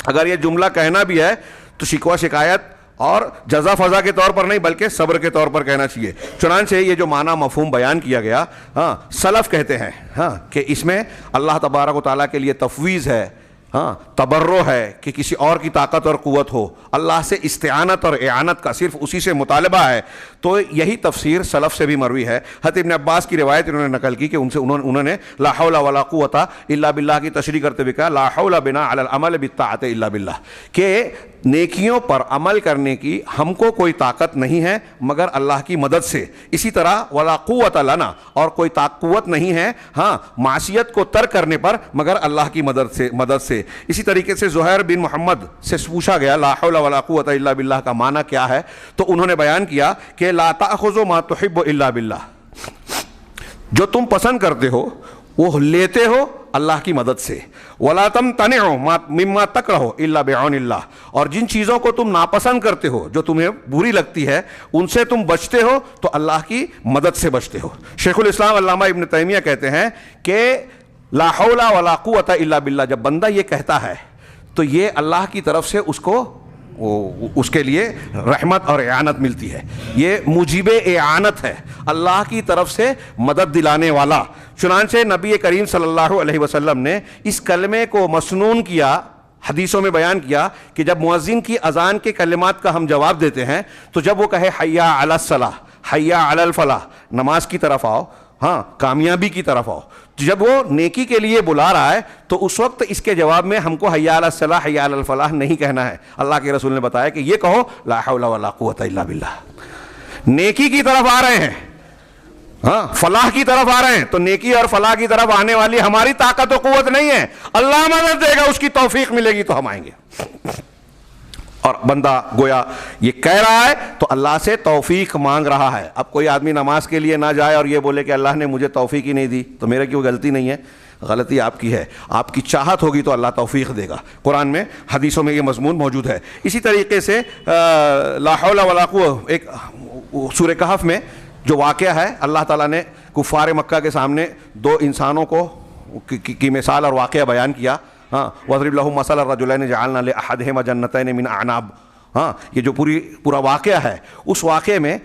اگر یہ جملہ کہنا بھی ہے تو شکوہ شکایت اور جزا فضا کے طور پر نہیں بلکہ صبر کے طور پر کہنا چاہیے۔ چنانچہ یہ جو معنی مفہوم بیان کیا گیا، ہاں، سلف کہتے ہیں ہاں کہ اس میں اللہ تبارک و تعالیٰ کے لیے تفویض ہے، ہاں، تبرع ہے کہ کسی اور کی طاقت اور قوت ہو، اللہ سے استعانت اور اعانت کا صرف اسی سے مطالبہ ہے۔ تو یہی تفسیر سلف سے بھی مروی ہے۔ حضرت ابن عباس کی روایت انہوں نے نقل کی کہ انہوں نے لا حول ولا قوت الا باللہ کی تشریح کرتے ہوئے کہا لا حول بنا علی العمل بالطاعت الا باللہ، کہ نیکیوں پر عمل کرنے کی ہم کو کوئی طاقت نہیں ہے مگر اللہ کی مدد سے۔ اسی طرح ولا قوت لنا، اور کوئی قوت نہیں ہے ہاں معصیت کو ترک کرنے پر مگر اللہ کی مدد سے۔ اسی طریقے سے زہیر بن محمد سے پوچھا گیا لا حول ولا قوت الا باللہ کا معنی کیا ہے، تو انہوں نے بیان کیا کہ لا تأخذ ما تحب الا باللہ، جو تم پسند کرتے ہو وہ لیتے ہو اللہ کی مدد سے، ولا تمتنع مما تکرہ الا بعون اللہ، اور جن چیزوں کو تم ناپسند کرتے ہو جو تمہیں بری لگتی ہے ان سے تم بچتے ہو تو اللہ کی مدد سے بچتے ہو۔ شیخ الاسلام علامہ ابن تیمیہ کہتے ہیں کہ لا حول ولا قوت الا باللہ جب بندہ یہ کہتا ہے تو یہ اللہ کی طرف سے اس کے لیے رحمت اور اعانت ملتی ہے، یہ موجب اعانت ہے، اللہ کی طرف سے مدد دلانے والا۔ چنانچہ نبی کریم صلی اللہ علیہ وسلم نے اس کلمے کو مسنون کیا، حدیثوں میں بیان کیا کہ جب مؤذن کی اذان کے کلمات کا ہم جواب دیتے ہیں تو جب وہ کہے حی علی الصلاۃ، حی علی الفلاح، نماز کی طرف آؤ، ہاں، کامیابی کی طرف آؤ، جب وہ نیکی کے لیے بلا رہا ہے تو اس وقت اس کے جواب میں ہم کو حی علی الصلاح، حی علی الفلاح نہیں کہنا ہے۔ اللہ کے رسول نے بتایا کہ یہ کہو لا حول ولا قوت الا باللہ، نیکی کی طرف آ رہے ہیں، ہاں فلاح کی طرف آ رہے ہیں تو نیکی اور فلاح کی طرف آنے والی ہماری طاقت و قوت نہیں ہے, اللہ مدد دے گا, اس کی توفیق ملے گی تو ہم آئیں گے. اور بندہ گویا یہ کہہ رہا ہے تو اللہ سے توفیق مانگ رہا ہے. اب کوئی آدمی نماز کے لیے نہ جائے اور یہ بولے کہ اللہ نے مجھے توفیق ہی نہیں دی تو میرے کیوں غلطی نہیں ہے؟ غلطی آپ کی ہے. آپ کی چاہت ہوگی تو اللہ توفیق دے گا. قرآن میں حدیثوں میں یہ مضمون موجود ہے. اسی طریقے سے لا حول ولا قوة, ایک سورہ کہف میں جو واقعہ ہے, اللہ تعالیٰ نے کفار مکہ کے سامنے دو انسانوں کو کی مثال اور واقعہ بیان کیا. ہاں وَاضْرِبْ لَهُم مَثَلَ الرَّجُلَيْنِ جَعَلْنَا لِأَحَدِهِمَا جَنَّتَيْنِ مِنْ أَعْنَابٍ. ہاں یہ جو پورا واقعہ ہے, اس واقعے میں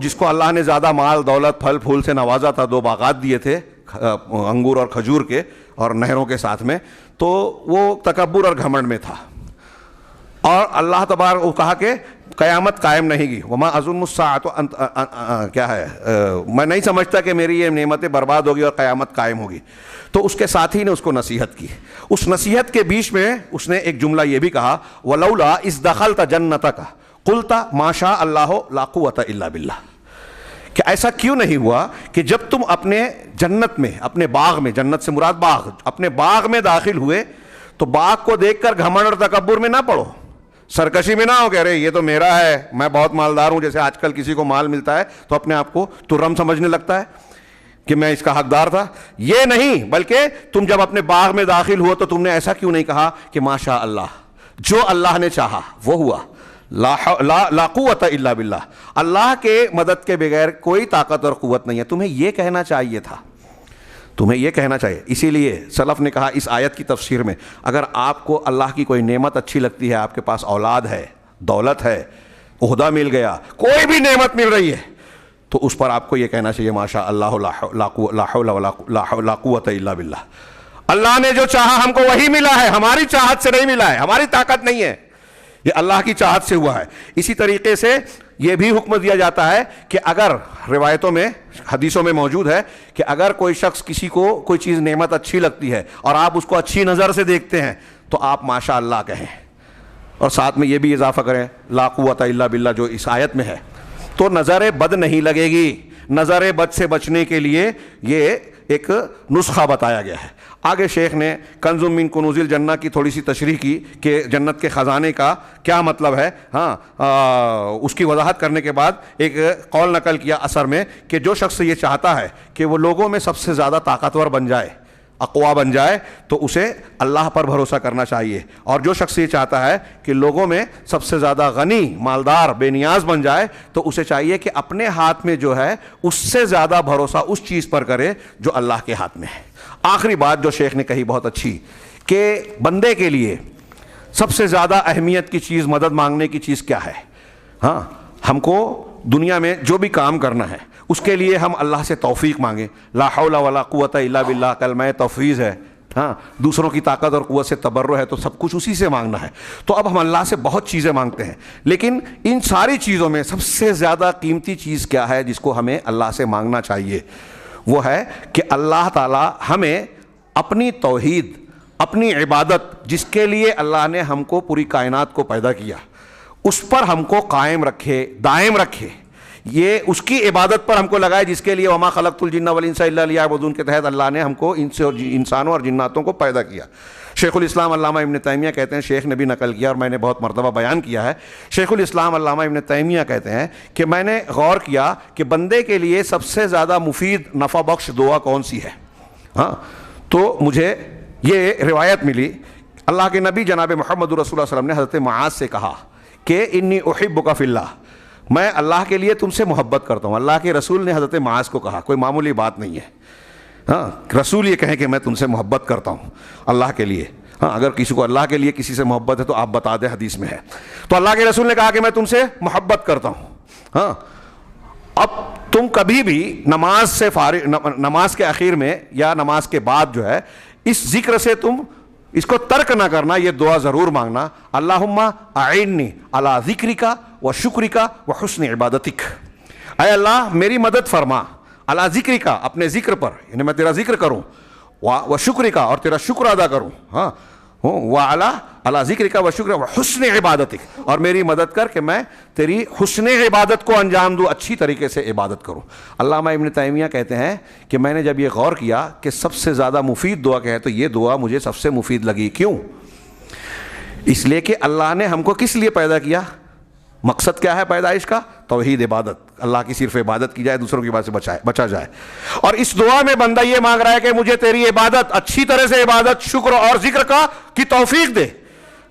جس کو اللہ نے زیادہ مال دولت پھل پھول سے نوازا تھا, 2 باغات دیے تھے انگور اور کھجور کے اور نہروں کے ساتھ میں, تو وہ تکبر اور گھمنڈ میں تھا. اور اللہ تبارک کو کہا کہ قیامت قائم نہیں گی. وما اظن الساعۃ کیا ہے, میں نہیں سمجھتا کہ میری یہ نعمتیں برباد ہوگی اور قیامت قائم ہوگی. تو اس کے ساتھی نے اس کو نصیحت کی. اس نصیحت کے بیچ میں اس نے ایک جملہ یہ بھی کہا, ولولا اذ دخلت جنتک قلت ما شاء اللہ لا قوۃ الا باللہ, کہ ایسا کیوں نہیں ہوا کہ جب تم اپنے جنت میں, اپنے باغ میں, جنت سے مراد باغ, اپنے باغ میں داخل ہوئے تو باغ کو دیکھ کر گھمنڈ اور تکبر میں نہ پڑو, سرکشی میں نہ ہو کہ ارے یہ تو میرا ہے, میں بہت مالدار ہوں. جیسے آج کل کسی کو مال ملتا ہے تو اپنے آپ کو ترم سمجھنے لگتا ہے کہ میں اس کا حقدار تھا. یہ نہیں, بلکہ تم جب اپنے باغ میں داخل ہو تو تم نے ایسا کیوں نہیں کہا کہ ماشاء اللہ, جو اللہ نے چاہا وہ ہوا, لا قوت الا باللہ, اللہ کے مدد کے بغیر کوئی طاقت اور قوت نہیں ہے. تمہیں یہ کہنا چاہیے تھا, تمہیں یہ کہنا چاہیے. اسی لیے سلف نے کہا اس آیت کی تفسیر میں, اگر آپ کو اللہ کی کوئی نعمت اچھی لگتی ہے, آپ کے پاس اولاد ہے, دولت ہے, عہدہ مل گیا, کوئی بھی نعمت مل رہی ہے, تو اس پر آپ کو یہ کہنا چاہیے ماشاء اللہ لا حول ولا قوۃ الا باللہ. اللہ نے جو چاہا ہم کو وہی ملا ہے, ہماری چاہت سے نہیں ملا ہے, ہماری طاقت نہیں ہے, یہ اللہ کی چاہت سے ہوا ہے. اسی طریقے سے یہ بھی حکم دیا جاتا ہے کہ اگر روایتوں میں, حدیثوں میں موجود ہے کہ اگر کوئی شخص, کسی کو کوئی چیز نعمت اچھی لگتی ہے اور آپ اس کو اچھی نظر سے دیکھتے ہیں تو آپ ماشاء اللہ کہیں, اور ساتھ میں یہ بھی اضافہ کریں لا قوت الا باللہ جو اس آیت میں ہے. تو نظر بد نہیں لگے گی. نظر بد سے بچنے کے لیے یہ ایک نسخہ بتایا گیا ہے. آگے شیخ نے کنز من کنوز الجنہ کی تھوڑی سی تشریح کی کہ جنت کے خزانے کا کیا مطلب ہے. ہاں اس کی وضاحت کرنے کے بعد ایک قول نقل کیا اثر میں کہ جو شخص یہ چاہتا ہے کہ وہ لوگوں میں سب سے زیادہ طاقتور بن جائے, اقوا بن جائے, تو اسے اللہ پر بھروسہ کرنا چاہیے. اور جو شخص یہ چاہتا ہے کہ لوگوں میں سب سے زیادہ غنی, مالدار, بے نیاز بن جائے, تو اسے چاہیے کہ اپنے ہاتھ میں جو ہے اس سے زیادہ بھروسہ اس چیز پر کرے جو اللہ کے ہاتھ میں ہے. آخری بات جو شیخ نے کہی بہت اچھی, کہ بندے کے لیے سب سے زیادہ اہمیت کی چیز, مدد مانگنے کی چیز کیا ہے. ہاں ہم کو دنیا میں جو بھی کام کرنا ہے اس کے لیے ہم اللہ سے توفیق مانگیں. لا حول ولا قوت الا باللہ کلمہ تفویض ہے. ہاں دوسروں کی طاقت اور قوت سے تبرع ہے, تو سب کچھ اسی سے مانگنا ہے. تو اب ہم اللہ سے بہت چیزیں مانگتے ہیں, لیکن ان ساری چیزوں میں سب سے زیادہ قیمتی چیز کیا ہے جس کو ہمیں اللہ سے مانگنا چاہیے؟ وہ ہے کہ اللہ تعالیٰ ہمیں اپنی توحید, اپنی عبادت, جس کے لیے اللہ نے ہم کو پوری کائنات کو پیدا کیا, اس پر ہم کو قائم رکھے, دائم رکھے. یہ اس کی عبادت پر ہم کو لگائے جس کے لیے وما خلقت الجن والانس الا لیعبدون کے تحت اللہ نے ہم کو انسانوں اور جناتوں کو پیدا کیا. شیخ الاسلام علامہ ابن تیمیہ کہتے ہیں, شیخ نے بھی نقل کیا اور میں نے بہت مرتبہ بیان کیا ہے, شیخ الاسلام علامہ ابن تیمیہ کہتے ہیں کہ میں نے غور کیا کہ بندے کے لیے سب سے زیادہ مفید, نفع بخش دعا کون سی ہے. ہاں تو مجھے یہ روایت ملی, اللہ کے نبی جناب محمد رسول اللہ صلی اللہ علیہ وسلم نے حضرت معاذ سے کہا کہ انی احبک فی اللہ, میں اللہ کے لیے تم سے محبت کرتا ہوں. اللہ کے رسول نے حضرت معاذ کو کہا, کوئی معمولی بات نہیں ہے. ہاں رسول یہ کہیں کہ میں تم سے محبت کرتا ہوں اللہ کے لیے. ہاں اگر کسی کو اللہ کے لیے کسی سے محبت ہے تو آپ بتا دیں, حدیث میں ہے. تو اللہ کے رسول نے کہا کہ میں تم سے محبت کرتا ہوں. ہاں اب تم کبھی بھی نماز سے نماز کے اخیر میں یا نماز کے بعد جو ہے اس ذکر سے تم اس کو ترک نہ کرنا, یہ دعا ضرور مانگنا, اللہم اعنی علی ذکرک و شکرک و حسن عبادتک. اے اللہ میری مدد فرما, علی ذکرک, اپنے ذکر پر, یعنی میں تیرا ذکر کروں, و شکرک, اور تیرا شکر ادا کروں, ہاں, وعلا علی ذکرک و شکرک و حسن عبادتک، اور میری مدد کر کہ میں تیری حسن عبادت کو انجام دوں، اچھی طریقے سے عبادت کروں۔ علامہ ابن تیمیہ کہتے ہیں کہ میں نے جب یہ غور کیا کہ سب سے زیادہ مفید دعا کیا ہے تو یہ دعا مجھے سب سے مفید لگی۔ کیوں؟ اس لیے کہ اللہ نے ہم کو کس لیے پیدا کیا؟ مقصد کیا ہے پیدائش کا؟ توحید، عبادت، اللہ کی صرف عبادت کی جائے، دوسروں کی بات سے بچا جائے۔ اور اس دعا میں بندہ یہ مانگ رہا ہے کہ مجھے تیری عبادت، اچھی طرح سے عبادت، شکر اور ذکر کی توفیق دے۔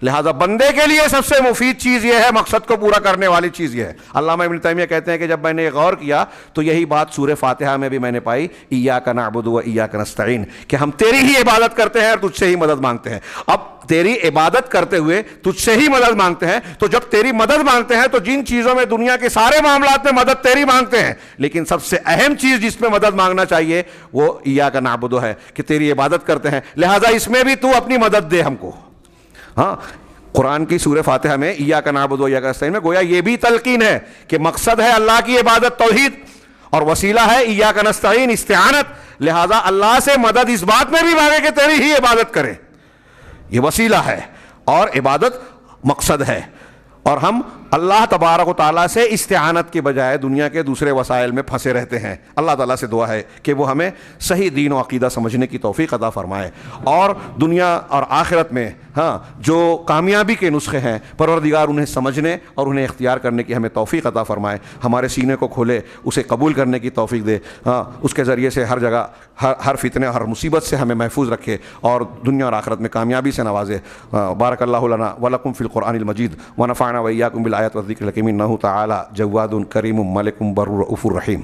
لہذا بندے کے لیے سب سے مفید چیز یہ ہے، مقصد کو پورا کرنے والی چیز یہ ہے۔ علامہ ابن تیمیہ کہتے ہیں کہ جب میں نے غور کیا تو یہی بات سورہ فاتحہ میں بھی میں نے پائی، ایاک نعبد و ایاک نستعین، کہ ہم تیری ہی عبادت کرتے ہیں اور تجھ سے ہی مدد مانگتے ہیں۔ اب تیری عبادت کرتے ہوئے تجھ سے ہی مدد مانگتے ہیں، تو جب تیری مدد مانگتے ہیں تو جن چیزوں میں دنیا کے سارے معاملات میں مدد تیری مانگتے ہیں، لیکن سب سے اہم چیز جس میں مدد مانگنا چاہیے وہ ایاک نعبد ہے، کہ تیری عبادت کرتے ہیں، لہذا اس میں بھی تو اپنی مدد دے ہم کو۔ ہاں، قرآن کی سورہ فاتحہ میں ایاک نعبد و ایاک نستعین میں گویا یہ بھی تلقین ہے کہ مقصد ہے اللہ کی عبادت، توحید، اور وسیلہ ہے ایاک نستعین، استعانت، لہذا اللہ سے مدد اس بات میں بھی مانگے کہ تیری ہی عبادت کرے، یہ وسیلہ ہے اور عبادت مقصد ہے۔ اور ہم اللہ تبارک و تعالیٰ سے استعانت کے بجائے دنیا کے دوسرے وسائل میں پھنسے رہتے ہیں۔ اللہ تعالیٰ سے دعا ہے کہ وہ ہمیں صحیح دین و عقیدہ سمجھنے کی توفیق عطا فرمائے، اور دنیا اور آخرت میں جو کامیابی کے نسخے ہیں پروردگار انہیں سمجھنے اور انہیں اختیار کرنے کی ہمیں توفیق عطا فرمائے، ہمارے سینے کو کھولے، اسے قبول کرنے کی توفیق دے، اس کے ذریعے سے ہر جگہ ہر فتنے، ہر مصیبت سے ہمیں محفوظ رکھے اور دنیا اور آخرت میں کامیابی سے نوازے۔ بارک اللہ لنا ولکم فی القرآن المجید ونفعنا وإیاکم بالآیات والذکر الحکیم، انہ تعالی جواد کریم ملک بر رؤوف رحیم۔